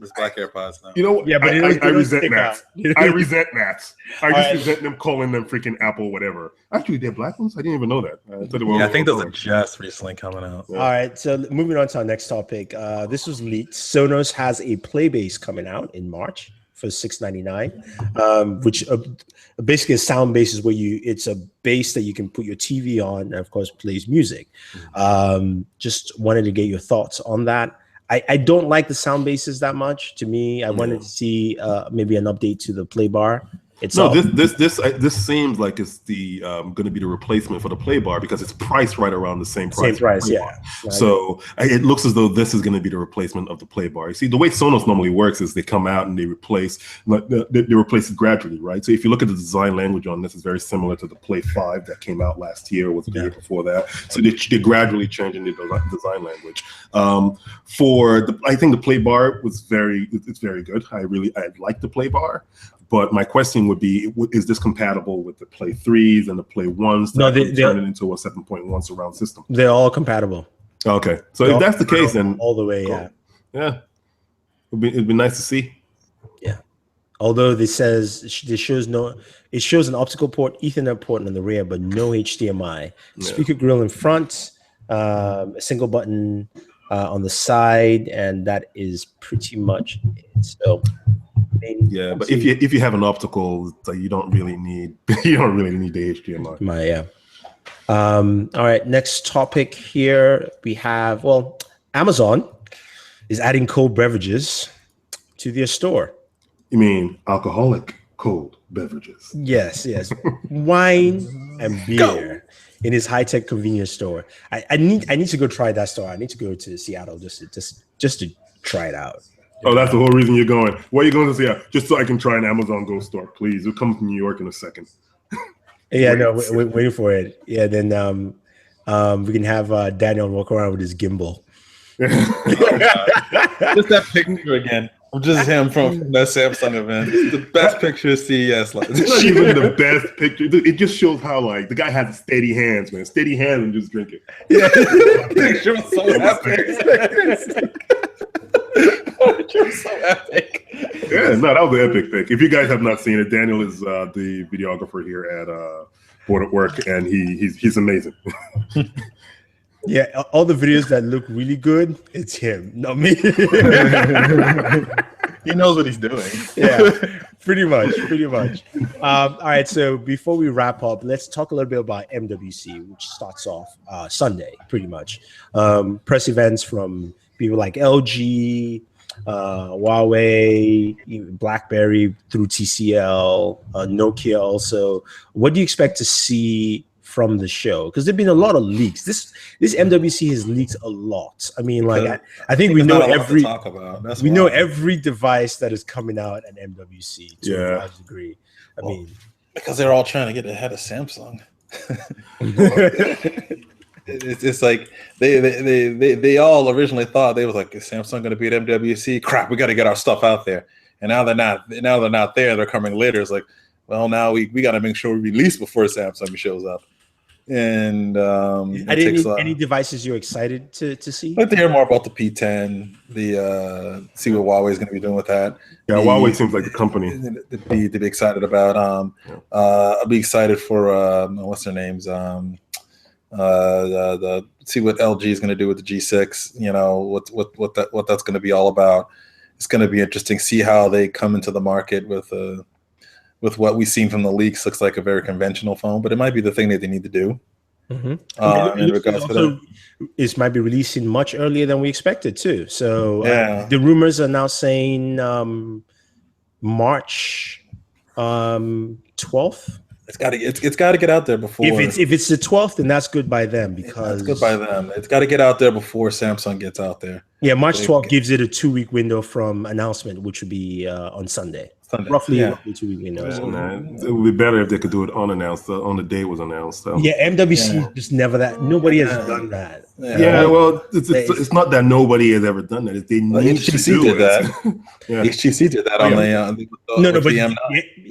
S1: There's black AirPods now.
S3: You know what?
S2: Yeah, but
S3: I resent that. I resent that. I just
S2: right.
S3: resent them calling them freaking Apple whatever. Actually, they're black ones? I didn't even know that.
S1: I think those are just recently coming out.
S2: Yeah. All right, so moving on to our next topic. This was leaked. Sonos has a Playbase coming out in March for $699, which basically a sound base is where it's a base that you can put your TV on and of course plays music. Just wanted to get your thoughts on that. I don't like the sound bases that much. To me, I wanted to see maybe an update to the play bar itself.
S3: No, this seems like it's the going to be the replacement for the play bar because it's priced right around the same price.
S2: Same price, yeah.
S3: So it looks as though this is going to be the replacement of the play bar. You see, the way Sonos normally works is they come out and they replace it gradually, right? So if you look at the design language on this, it's very similar to the Play 5 that came out last year, was the year before that. So they're gradually changing the design language. I think the play bar it's very good. I like the play bar. But my question would be, is this compatible with the Play 3s and the Play 1s that turn it into a 7.1 surround system?
S2: They're all compatible.
S3: Okay. So if that's the case, then
S2: all the way,
S3: cool. Yeah. It'd be nice to see.
S2: Yeah. Although it shows an optical port, Ethernet port in the rear, but no HDMI. Speaker grill in front, a single button on the side, and that is pretty much it. So
S3: but if you have an optical, you don't really need the HDMI.
S2: All right, next topic here we have Amazon is adding cold beverages to their store.
S3: You mean alcoholic cold beverages? Yes.
S2: Wine and beer in his high-tech convenience store. I need to go try that store. I need to go to Seattle just to try it out.
S3: Oh, that's the whole reason you're going. Why are you going to Seattle? Just so I can try an Amazon Go store, please. We'll come from New York in a second.
S2: We're waiting for it. Yeah, then we can have Daniel walk around with his gimbal.
S1: Just that picture again. Just him from that Samsung event. It's the best picture of CES.
S3: It's not even the best picture. It just shows how the guy has steady hands, man. Steady hands and just drinking.
S1: Yeah, the picture was so epic. So epic.
S3: Yeah, no, that was an epic pic. If you guys have not seen it, Daniel is the videographer here at Booredatwork, and he's amazing.
S2: Yeah, all the videos that look really good, it's him, not me.
S1: He knows what he's doing.
S2: Yeah, pretty much. All right, so before we wrap up, let's talk a little bit about MWC, which starts off Sunday, pretty much. Press events from people like LG, Huawei, BlackBerry through TCL, Nokia also. What do you expect to see from the show? Because there've been a lot of leaks. This MWC has leaked a lot. I mean, I think we know every device that is coming out at MWC to a large degree. I mean,
S1: because they're all trying to get ahead of Samsung. It's like they all originally thought they was like, is Samsung going to be at MWC? Crap, we got to get our stuff out there. And now they're not. Now they're not there. They're coming later. It's like, well, now we got to make sure we release before Samsung shows up. And
S2: any devices you're excited to see?
S1: I'd like to hear more about the P10. See what Huawei is going to be doing with that.
S3: Yeah, Huawei seems like the company
S1: to be excited about. I'll be excited for what's their names. See what LG is going to do with the G6. You know what that's going to be all about. It's going to be interesting. See how they come into the market with what we've seen from the leaks. Looks like a very conventional phone, but it might be the thing that they need to do. In regards to that.
S2: It might be releasing much earlier than we expected too. So
S1: Yeah.
S2: the rumors are now saying March 12th.
S1: It's got to get out there before.
S2: If it's the 12th, then that's good by them because
S1: that's good by them. It's got to get out there before Samsung gets out there.
S2: Yeah, March 12th gives it a 2-week window from announcement, which would be on Sunday. Roughly 2-week window.
S3: It would be better if they could do it unannounced, on the day it was announced. So.
S2: Yeah, MWC just never that. Nobody has done that.
S3: Yeah, well, it's not that nobody has ever done that. They need to do
S1: that.
S3: HTC
S1: did that on the
S2: but
S1: the M9.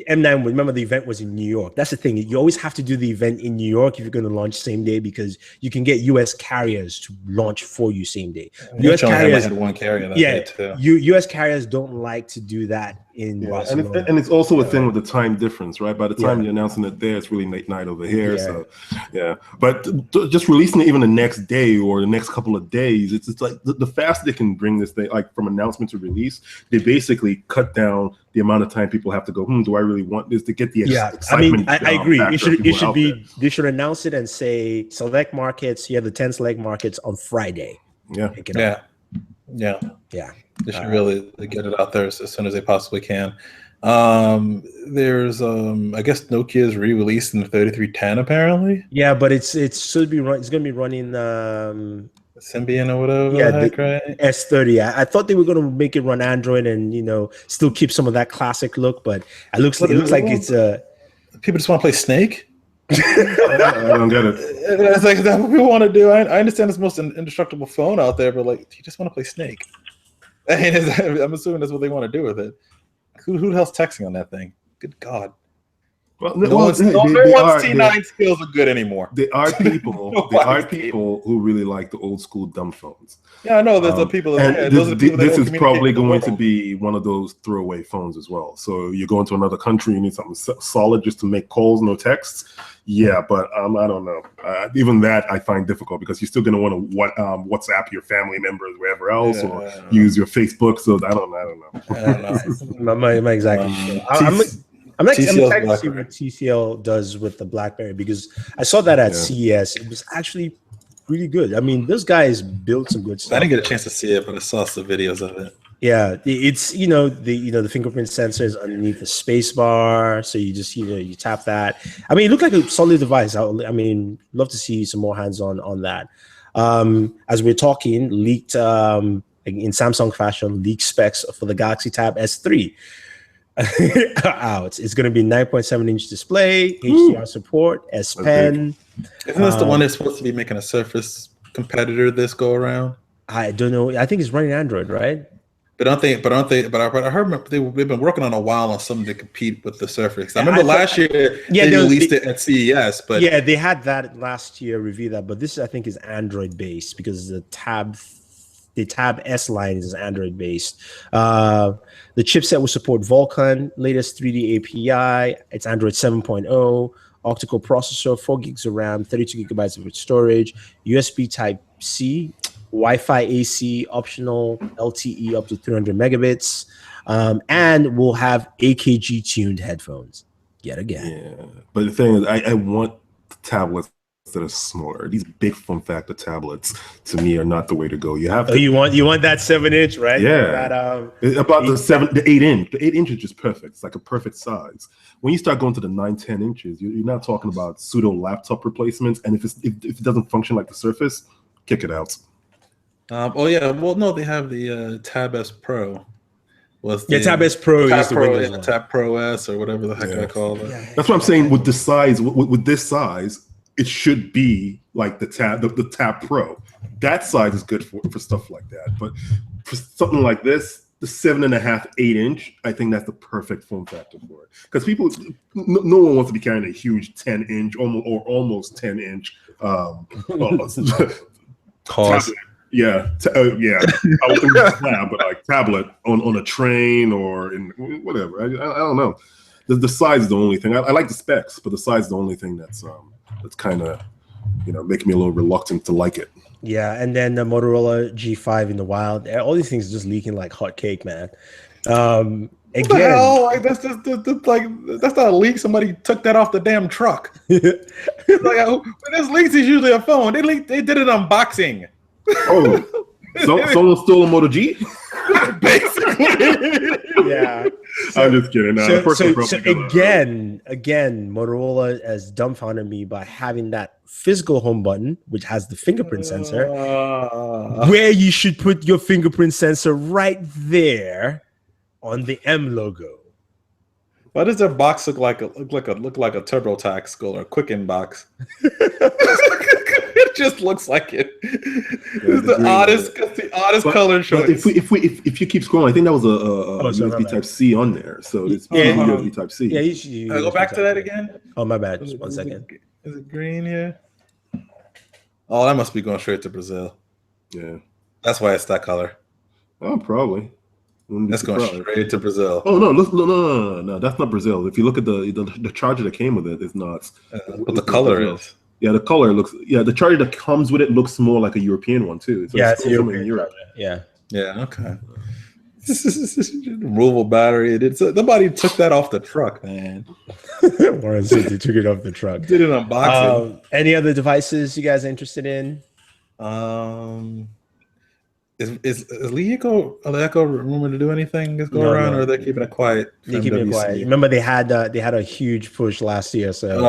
S2: M9. Remember, the event was in New York. That's the thing. You always have to do the event in New York if you're going to launch same day because you can get U.S. carriers to launch for you same day. U.S. carriers
S1: had one carrier that day too.
S2: U.S. carriers don't like to do that in Barcelona.
S3: And it's also a thing with the time difference, right? By the time you're announcing it there, it's really late night over here. So, but just releasing it even the next day or the next couple of days, it's like the faster they can bring this thing, like from announcement to release, they basically cut down the amount of time people have to go, do I really want this, to get the excitement.
S2: I agree. It should be, they should announce it and say select markets, the 10 select markets on Friday.
S1: Yeah. They should really get it out there as soon as they possibly can. There's I guess Nokia's re-releasing the 3310 apparently.
S2: Yeah, but it's going to be running
S1: Symbian or whatever.
S2: Yeah,
S1: right?
S2: S30. I thought they were going to make it run Android and still keep some of that classic look, but it looks like it's
S1: people just want to play Snake.
S3: I don't get it.
S1: It's like that's what people want to do. I understand it's the most indestructible phone out there, but like, you just want to play Snake. I mean, I'm assuming that's what they want to do with it. Who the hell's texting on that thing? Good God.
S3: Well,
S1: no one's T9 skills are good anymore.
S3: There are people who really like the old school dumb phones.
S1: Yeah, I know there's the people.
S3: This is probably going to be one of those throwaway phones as well. So you go into another country, you need something solid just to make calls, no texts. Yeah, but I don't know. Even that I find difficult because you're still going to want to WhatsApp your family members wherever else or use your Facebook. So I don't know.
S2: I'm exactly sure. I'm excited to see what TCL does with the BlackBerry because I saw that at CES. It was actually really good. I mean, those guys built some good stuff.
S1: I didn't get a chance to see it, but I saw some videos of it.
S2: Yeah, it's the fingerprint sensor is underneath the space bar, so you just you tap that. I mean, it looked like a solid device. I mean, love to see some more hands-on on that. As we're talking, leaked in Samsung fashion, leaked specs for the Galaxy Tab S3. It's going to be 9.7-inch display, HDR support, S Pen.
S1: Isn't this the one that's supposed to be making a Surface competitor this go around?
S2: I don't know. I think it's running Android, right?
S1: But I heard they've been working on a while on something to compete with the Surface. I remember last year they released it at CES, but
S2: they had that last year review that. But this I think is Android based because the Tab S line is Android based. The chipset will support Vulkan, latest 3D API. It's Android 7.0, octa-core processor, 4 gigs of RAM, 32 gigabytes of storage, USB Type-C, Wi-Fi AC, optional LTE up to 300 megabits, and we'll have AKG tuned headphones yet again.
S3: Yeah, but the thing is, I want tablets that are smaller. These big form factor tablets to me are not the way to go. You have to.
S2: You want that 7-inch, right?
S3: Yeah. About the 8-inch. The 8-inch is just perfect. It's like a perfect size. When you start going to the 9-10 inches, you're not talking about pseudo laptop replacements. And if it doesn't function like the Surface, kick it out.
S1: Well, no, they have the Tab S Pro.
S2: Tab S Pro is the Windows one.
S1: Tab Pro S or whatever the heck I call it.
S3: That's what I'm saying. With the size, with this size, it should be like the Tab Pro. That size is good for stuff like that. But for something like this, the 7.5, 8-inch, I think that's the perfect form factor for it. Because no one wants to be carrying a huge 10-inch or almost 10-inch tablet. Yeah. I wouldn't slam, but like tablet on a train or in whatever. I don't know. The size is the only thing. I like the specs, but the size is the only thing that's kind of making me a little reluctant to like it.
S2: Yeah, and then the Motorola G5 in the wild. All these things are just leaking like hot cake, man.
S1: What the hell? Like that's just like that's not a leak. Somebody took that off the damn truck. Like when there's leaks, it's usually a phone. They did an unboxing.
S3: Oh, someone stole a Moto G?
S1: Basically.
S2: Yeah.
S3: I'm just kidding.
S2: So again, Motorola has dumbfounded me by having that physical home button, which has the fingerprint sensor, where you should put your fingerprint sensor right there on the M logo.
S1: Why does their box look like a TurboTax skull or a Quicken box? It just looks like it. It's the oddest color choice.
S3: If you keep scrolling, I think that was a USB Type C on there. So it's USB Type C.
S2: Yeah,
S1: go back to that again.
S2: Oh, my bad. Just 1 second.
S1: Is it green here? Oh, that must be going straight to Brazil.
S3: Yeah,
S1: that's why it's that color.
S3: Oh, probably.
S1: That's going straight to Brazil.
S3: Oh no, that's not Brazil. If you look at the charger that came with it, it's not.
S1: But the color is.
S3: Yeah, the color looks. Yeah, the charger that comes with it looks more like a European one too. So
S2: it's European. Europe. Yeah.
S1: Okay. Removable battery. Nobody took that off the truck, man.
S2: Warren said they took it off the truck.
S1: Did an unboxing.
S2: Any other devices you guys are interested in?
S1: Is Leco rumored to do anything that's going around, or are they keeping it quiet?
S2: They're keeping it quiet. Remember, they had a huge push last year. So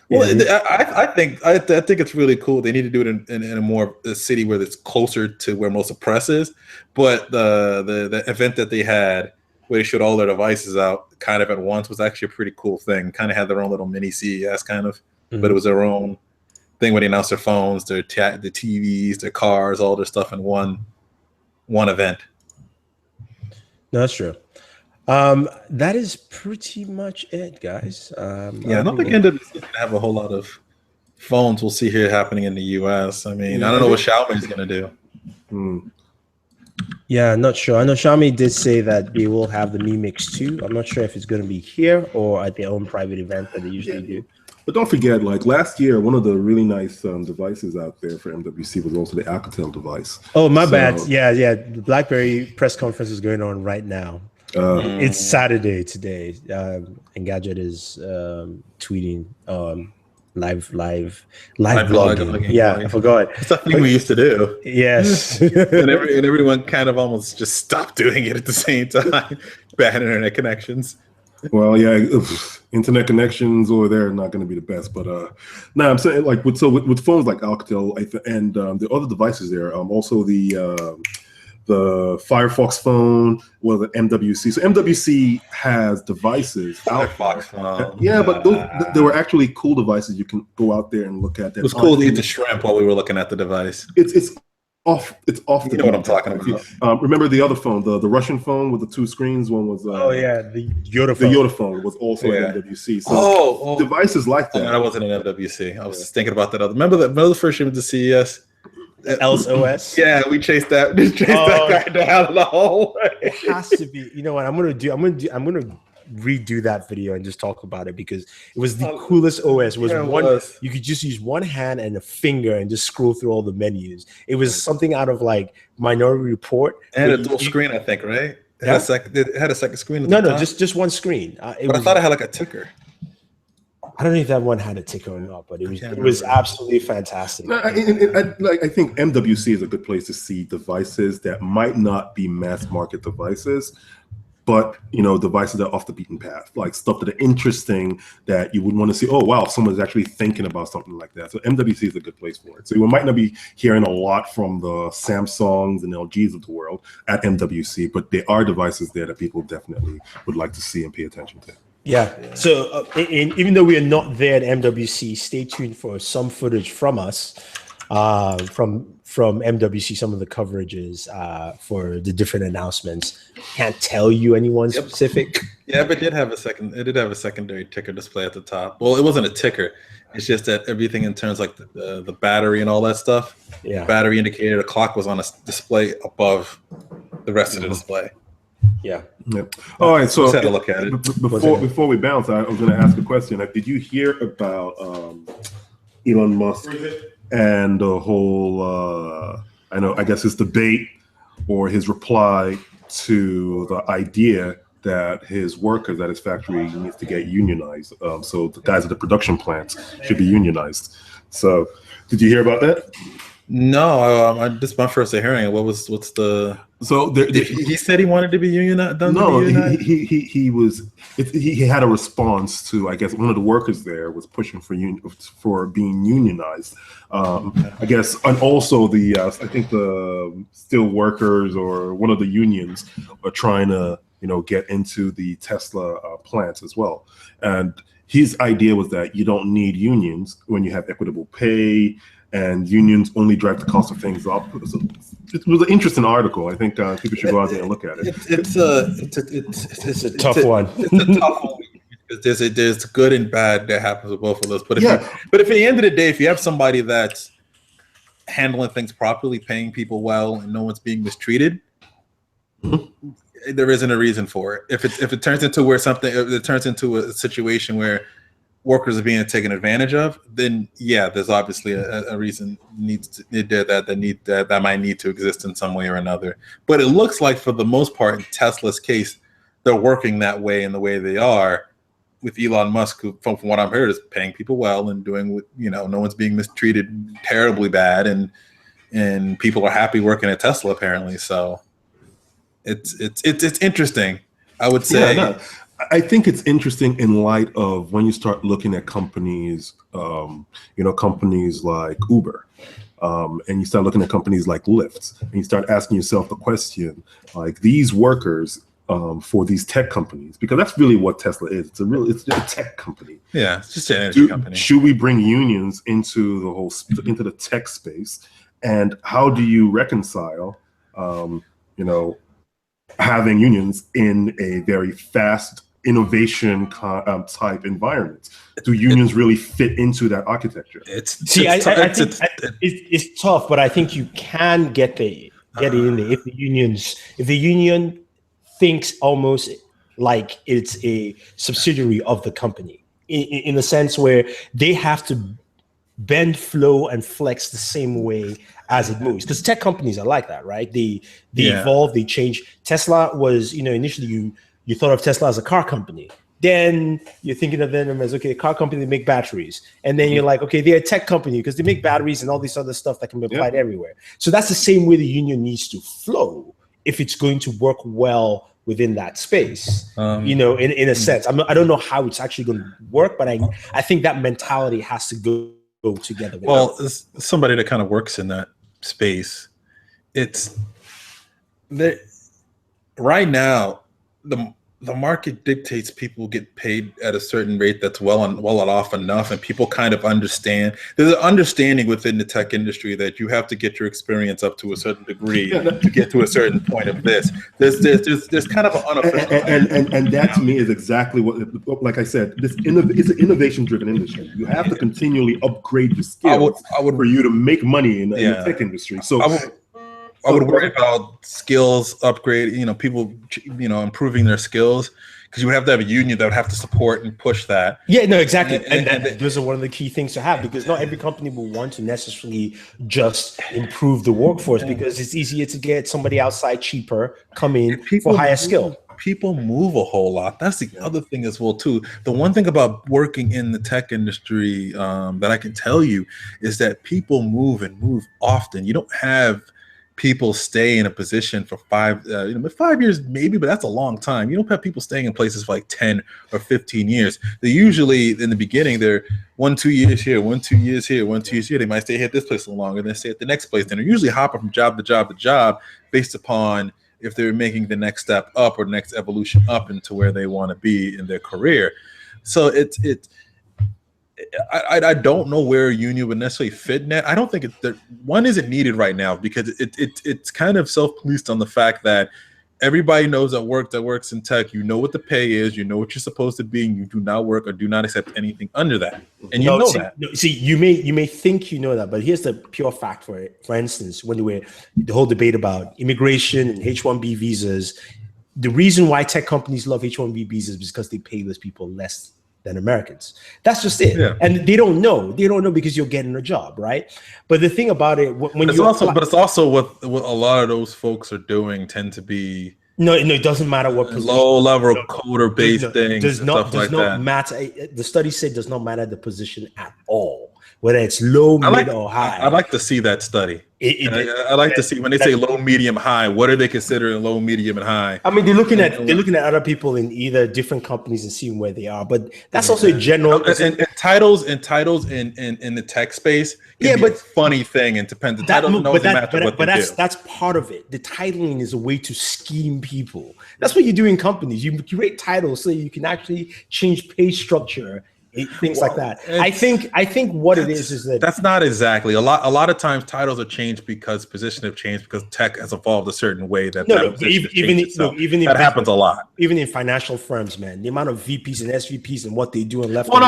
S1: well, I think it's really cool. They need to do it in a city where it's closer to where most of the press is. But the event that they had, where they showed all their devices out kind of at once, was actually a pretty cool thing. Kind of had their own little mini CES kind of, but it was their own thing where they announced their phones, their TVs, their cars, all their stuff in one event.
S2: No, that's true. That is pretty much it, guys.
S1: I don't think MWC can have a whole lot of phones we'll see here happening in the US. I mean, I don't know what Xiaomi is going to do.
S2: Yeah, not sure. I know Xiaomi did say that they will have the Mi Mix 2. I'm not sure if it's going to be here or at their own private event that they usually do.
S3: But don't forget, like last year, one of the really nice devices out there for MWC was also the Alcatel device.
S2: Oh, my bad. Yeah. The BlackBerry press conference is going on right now. It's Saturday today. Engadget is tweeting live blogging. Yeah, I forgot.
S1: It's a thing we used to do.
S2: Yes.
S1: and everyone kind of almost just stopped doing it at the same time. Bad internet connections.
S3: Well, yeah, internet connections over there are not going to be the best, but no, I'm saying like with phones like Alcatel and the other devices there, also the Firefox phone, the MWC. So MWC has devices.
S1: Firefox phone.
S3: Yeah, but they were actually cool devices. You can go out there and look at.
S1: It was cool to eat the shrimp while we were looking at the device.
S3: It's off.
S1: You know what I'm talking about.
S3: Remember the other phone, the Russian phone with the 2 screens. One was
S2: the Yoda phone.
S3: The Yoda phone was also an MWC. So devices like that.
S1: That wasn't an MWC. I was just thinking about that other. Remember the first year with the CES.
S2: Else OS.
S1: Yeah, we chased that guy down the hallway.
S2: It has to be. You know what I'm gonna redo that video and just talk about it because it was the coolest OS. It was you could just use one hand and a finger and just scroll through all the menus. It was something out of like Minority Report.
S1: And a dual screen, I think, right? It had a second screen.
S2: No, just one screen.
S1: I thought it had like a ticker.
S2: I don't know if that one had a ticker or not, but it was absolutely fantastic.
S3: I think MWC is a good place to see devices that might not be mass market devices, but devices that are off the beaten path, like stuff that are interesting that you would want to see. Oh wow, someone's actually thinking about something like that. So MWC is a good place for it. So you might not be hearing a lot from the Samsungs and LGs of the world at MWC, but there are devices there that people definitely would like to see and pay attention to.
S2: Yeah. So even though we are not there at MWC, stay tuned for some footage from us, from MWC, some of the coverages for the different announcements. Can't tell you anyone specific.
S1: Yeah, but it did have a secondary ticker display at the top. Well, it wasn't a ticker. It's just that everything in terms like the battery and all that stuff.
S2: Yeah.
S1: Battery indicator, the clock was on a display above the rest of the display.
S2: Yeah.
S3: Yep. All right. So
S1: just had to look at it.
S3: Before we bounce, I was going to ask a question. Did you hear about Elon Musk and the whole? I guess his debate or his reply to the idea that his workers at his factory needs to get unionized. So the guys at the production plants should be unionized. So did you hear about that?
S1: No, this is my first day hearing it. What's the?
S3: So
S1: he said he wanted to be unionized.
S3: No, he had a response to, I guess, one of the workers there was pushing for being unionized. I guess, and also I think the steel workers or one of the unions are trying to get into the Tesla plants as well. And his idea was that you don't need unions when you have equitable pay, and unions only drive the cost of things up. So it was an interesting article. I think people should go out there and look at it.
S2: It's a tough one.
S1: It's a tough one. There's good and bad that happens with both of those. But if at the end of the day, if you have somebody that's handling things properly, paying people well, and no one's being mistreated, there isn't a reason for it. If it turns into a situation where workers are being taken advantage of, then there's obviously a reason that might need to exist in some way or another. But it looks like for the most part, in Tesla's case, they're working that way in the way they are, with Elon Musk, who, from what I've heard, is paying people well and doing what, no one's being mistreated terribly bad, and people are happy working at Tesla apparently. So it's interesting, I would say.
S3: Yeah, no. I think it's interesting in light of when you start looking at companies, companies like Uber, and you start looking at companies like Lyft, and you start asking yourself the question, like, these workers for these tech companies, because that's really what Tesla is. It's a tech company.
S1: Yeah, it's just an energy company.
S3: Should we bring unions into the tech space, and how do you reconcile, having unions in a very fast innovation type environment? Do unions really fit into that architecture?
S2: I think it's tough, but I think you can get it in there if the union thinks almost like it's a subsidiary of the company, in a sense where they have to bend, flow, and flex the same way as it moves. Because tech companies are like that, right? They evolve, they change. Tesla was, initially you thought of Tesla as a car company. Then you're thinking of them as, okay, a car company, they make batteries. And then you're like, okay, they're a tech company because they make batteries and all this other stuff that can be applied everywhere. So that's the same way the union needs to flow if it's going to work well within that space, in a sense. I don't know how it's actually going to work, but I think that mentality has to go together.
S1: Well, as somebody that kind of works in that space, it's that right now the market dictates people get paid at a certain rate that's well off enough, and people kind of understand. There's an understanding within the tech industry that you have to get your experience up to a certain degree to get to a certain point of this. There's kind of an unofficial
S3: and that to me is exactly what, like I said, it's an innovation-driven industry. You have to continually upgrade your skills for you to make money in the tech industry. So
S1: I would worry about skills upgrade, people, improving their skills, because you would have to have a union that would have to support and push that.
S2: Yeah, no, exactly. And those are one of the key things to have, because not every company will want to necessarily just improve the workforce, because it's easier to get somebody outside cheaper come in for higher skill.
S1: People move a whole lot. That's the other thing as well, too. The one thing about working in the tech industry that I can tell you is that people move and move often. You don't have people stay in a position for 5 years maybe, but that's a long time. You don't have people staying in places for like 10 or 15 years. They usually, in the beginning, they're 1-2 years here, 1-2 years here, 1-2 years here. They might stay here at this place a little longer, then stay at the next place. Then they're usually hopping from job to job to job based upon if they're making the next step up or next evolution up into where they want to be in their career. So I don't know where a union would necessarily fit in that. I don't think one isn't needed right now, because it's kind of self-policed on the fact that everybody knows that works in tech. You know what the pay is, you know what you're supposed to be, and you do not work or do not accept anything under that. And
S2: you may think you know that, but here's the pure fact for it. For instance, when the whole debate about immigration and H-1B visas, the reason why tech companies love H-1B visas is because they pay those people less than Americans. That's just it. Yeah. And they don't know because you're getting a job, right? But the thing about it, it's also what a lot of those folks are doing tend to be No, it doesn't matter what position.
S1: Low level coder based things.
S2: Does not matter. The study said does not matter the position at all, whether it's low, mid, or high.
S1: I'd like to see that study. I like to see when they say low, medium, high. What are they considering low, medium, and high?
S2: I mean, they're looking at other people in either different companies and seeing where they are. But that's also a general.
S1: And titles in the tech space. But a funny thing and depends. The title doesn't matter what they do.
S2: That's part of it. The titling is a way to scheme people. That's what you do in companies. You create titles so you can actually change pay structure. Things like that. I think what it is that
S1: that's not exactly a lot of times titles are changed because positions have changed because tech has evolved a certain way that that happens a lot.
S2: Even in financial firms, man, the amount of VPs and SVPs and what they do and left.
S1: No.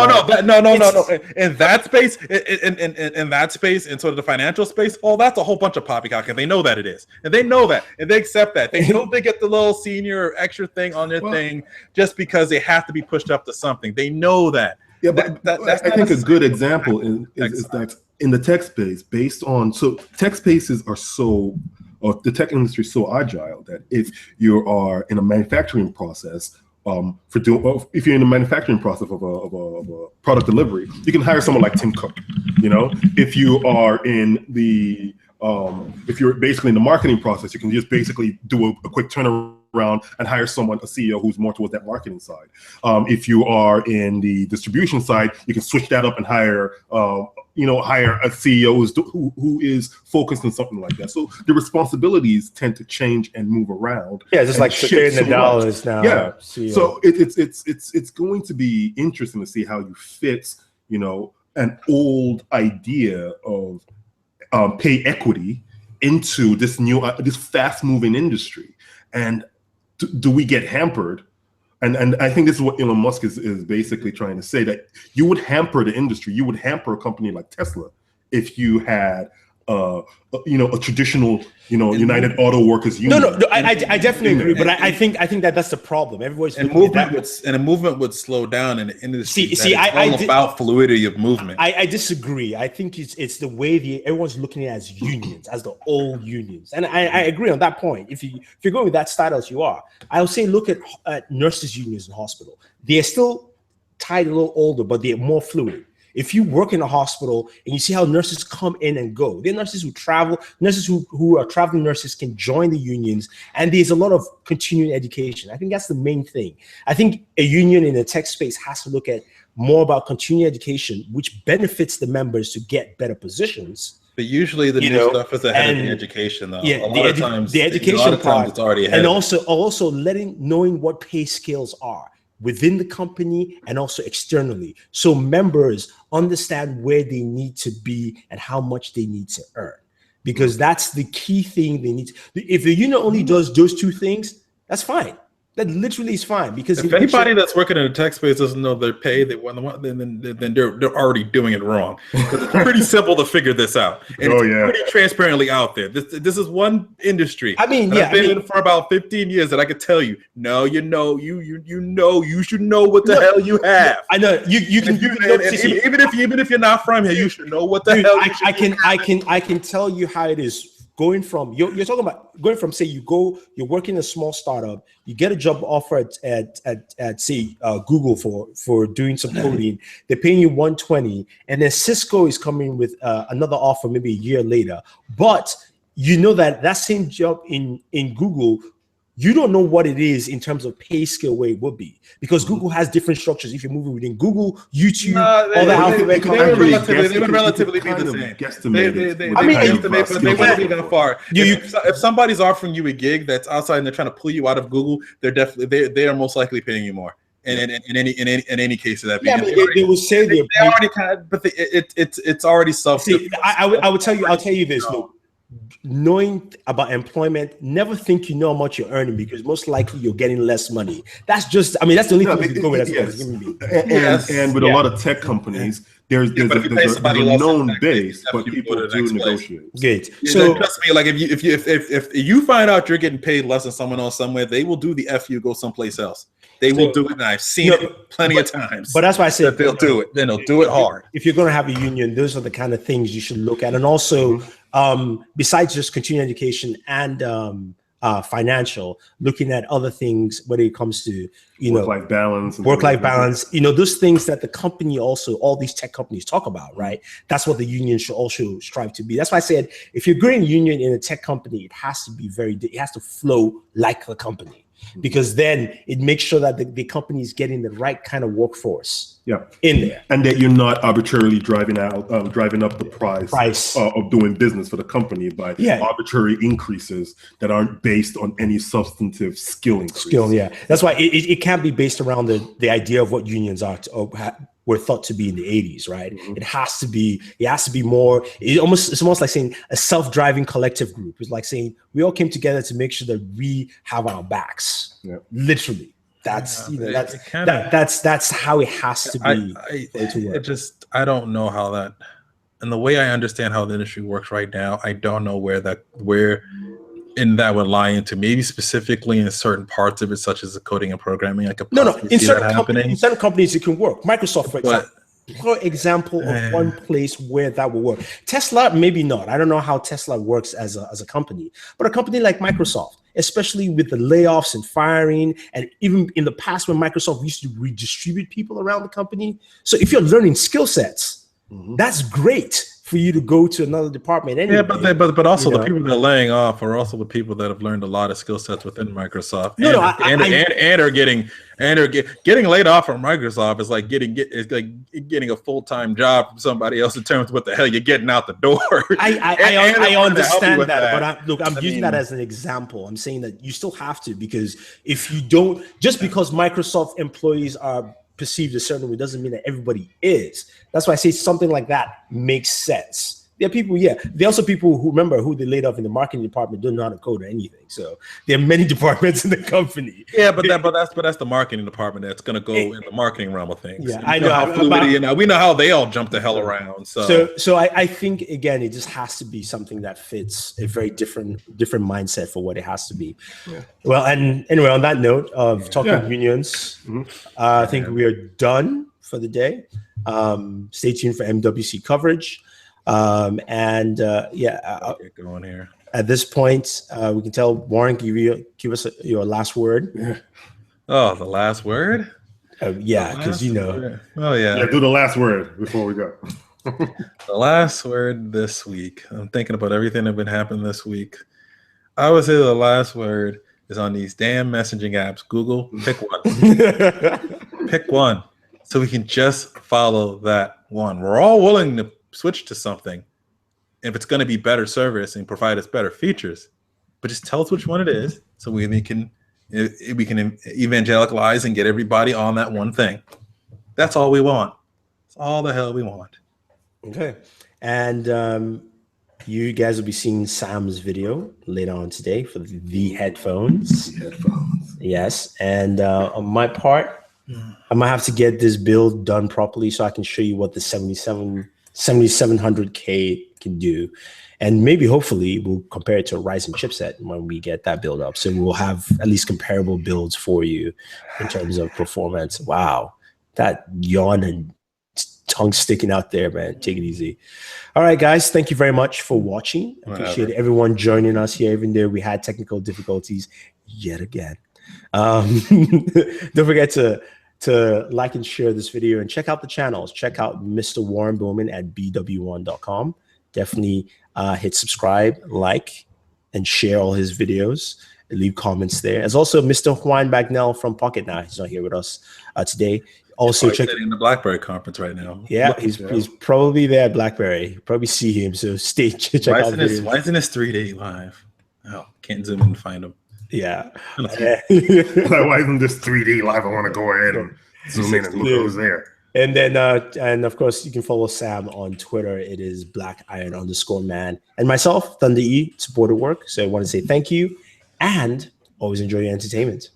S1: In that space, in that space, in sort of the financial space, that's a whole bunch of poppycock, and they know that it is, and they know that, and they accept that. They know they get the little senior or extra thing on their thing just because they have to be pushed up to something. They know that.
S3: Yeah, but I think a good example is that in the tech space, tech spaces are the tech industry is so agile that if you are in a manufacturing process, if you're in the manufacturing process of a product delivery, you can hire someone like Tim Cook. If you are in the if you're basically in the marketing process, you can just basically do a quick turnaround and hire a CEO who's more towards that marketing side. If you are in the distribution side, you can switch that up and hire a CEO who is focused on something like that. So the responsibilities tend to change and move around.
S2: Yeah, just like sharing the dollars now.
S3: Yeah. CEO. So it's going to be interesting to see how you fit, an old idea of pay equity into this this fast moving industry. And do we get hampered? And I think this is what Elon Musk is basically trying to say, that you would hamper the industry. You would hamper a company like Tesla if you had a traditional, United Auto Workers Union.
S2: No, I definitely agree, but I think that's the problem. Everybody's
S1: a movement would slow down in the industry. It's about fluidity of movement.
S2: I disagree. I think it's the way everyone's looking at it as unions, as the old unions, and I agree on that point. If you're going with that style as you are, I would say look at nurses unions in hospital. They're still tied a little older, but they're more fluid. If you work in a hospital and you see how nurses come in and go, there are nurses who travel, nurses who are traveling nurses can join the unions, and there's a lot of continuing education. I think that's the main thing. I think a union in the tech space has to look at more about continuing education, which benefits the members to get better positions.
S1: But usually the new stuff is ahead of the education, though.
S2: Yeah,
S1: a lot of times it's already ahead.
S2: And also knowing what pay scales are within the company and also externally, so members understand where they need to be and how much they need to earn, because that's the key thing they need to. If the union only does those two things, that's fine. That literally is fine, because
S1: if anybody that's working in the tech space doesn't know their pay, then they're already doing it wrong. Because it's pretty simple to figure this out, and it's pretty transparently out there. This is one industry.
S2: I mean,
S1: I've been in for about 15 years, that I could tell you. No, you should know what the hell you have.
S2: I know you can.
S1: Even if you're not from here, you should know what the hell.
S2: I can tell you how it is. Going from you're talking about going from, say, you're working in a small startup, you get a job offer at say Google for doing some coding, they're paying you $120, and then Cisco is coming with another offer maybe a year later, but you know that same job in Google, you don't know what it is in terms of pay scale where it would be, because Google has different structures. If you're moving within Google, YouTube, all the alphabet,
S1: they would relatively be the same. They wouldn't be that far. If somebody's offering you a gig that's outside and they're trying to pull you out of Google, they are most likely paying you more. In any case of that,
S2: they will say
S1: they already kind of, but it's already self.
S2: See, I'll tell you this. Look, knowing about employment, never think you know how much you're earning, because most likely you're getting less money. That's the only thing you can go with as a human being.
S3: And with a lot of tech companies, there's a known base, but people do negotiate.
S2: Good.
S1: So trust me, like if you find out you're getting paid less than someone else somewhere, they will do the FU, go someplace else. They will do it, and I've seen it plenty of times.
S2: But that's why I said
S1: they'll do it. Then they'll do it hard.
S2: If you're going to have a union, those are the kind of things you should look at. And also, besides just continuing education and financial, looking at other things when it comes to,
S3: work-life balance,
S2: those things that the company also, all these tech companies talk about, right? That's what the union should also strive to be. That's why I said, if you're going union in a tech company, it has to be it has to flow like the company. Because then it makes sure that the company is getting the right kind of workforce in there,
S3: and that you're not arbitrarily driving up the price of doing business for the company by arbitrary increases that aren't based on any substantive skill increase.
S2: That's why it can't be based around the idea of what unions are were thought to be in the 80s, right? It has to be more, it's almost like saying a self-driving collective group. It's like saying we all came together to make sure that we have our backs. Literally. That's that's how it has to be.
S1: I don't know how that, and the way I understand how the industry works right now, I don't know where that would lie into. Maybe specifically in certain parts of it, such as the coding and programming. I could
S2: in certain companies it can work. Microsoft, for example, of one place where that will work. Tesla, maybe not. I don't know how Tesla works as a company, but a company like Microsoft, especially with the layoffs and firing, and even in the past when Microsoft used to redistribute people around the company. So if you're learning skill sets, that's great for you to go to another department anyway.
S1: But also the people that are laying off are also the people that have learned a lot of skill sets within Microsoft and are getting laid off from Microsoft is like getting a full-time job from somebody else in terms of what the hell you're getting out the door.
S2: I understand that, but I'm using that as an example. I'm saying that you still have to, because if you don't, just because Microsoft employees are perceived a certain way doesn't mean that everybody is. That's why I say something like that makes sense. There are people, there are also people who remember who they laid off in the marketing department don't know how to code or anything. So there are many departments in the company.
S1: But that's the marketing department that's going to go in the marketing realm of things.
S2: I know.
S1: We know how they all jump the hell around.
S2: So I think again, it just has to be something that fits a very different mindset for what it has to be. Well, and anyway, on that note of talking unions, I think we are done for the day. Stay tuned for MWC coverage. Get going here. At this point, we can tell Warren, give us your last word.
S1: Oh, the last word?
S2: Because
S1: word. Oh yeah.
S3: Do the last word before we go.
S1: The last word this week. I'm thinking about everything that's been happening this week. I would say the last word is on these damn messaging apps. Google, pick one. Pick one. So we can just follow that one. We're all willing to switch to something if it's going to be better service and provide us better features, but just tell us which one it is so we can evangelicalize and get everybody on that one thing. That's all we want. That's all the hell we want.
S2: Okay. And you guys will be seeing Sam's video later on today for the headphones. Yes. And on my part, I might have to get this build done properly so I can show you what the 7700K can do, and maybe hopefully we'll compare it to a Ryzen chipset when we get that build up, so we'll have at least comparable builds for you in terms of performance. Wow, that yawn and tongue sticking out there, man. Take it easy. All right, guys, thank you very much for watching. Appreciate everyone joining us here, even though we had technical difficulties yet again. Don't forget to like and share this video and check out the channels. Check out Mr. Warren Bowman at BW1.com. Definitely hit subscribe, like, and share all his videos. And leave comments there. There's also Mr. Juan Bagnell from Pocket Now. He's not here with us today. Also check
S1: in the BlackBerry conference right now.
S2: Yeah, he's probably there at BlackBerry. You probably see him. So check out videos.
S1: Why isn't this 3-day live? Oh, can't zoom in and find him.
S2: Yeah.
S3: Why isn't this 3D live? I want to go ahead and zoom in and look who's there.
S2: And then, and of course, you can follow Sam on Twitter. It is @BlackIron_man. And myself, Thunder E, supported work. So I want to say thank you and always enjoy your entertainment.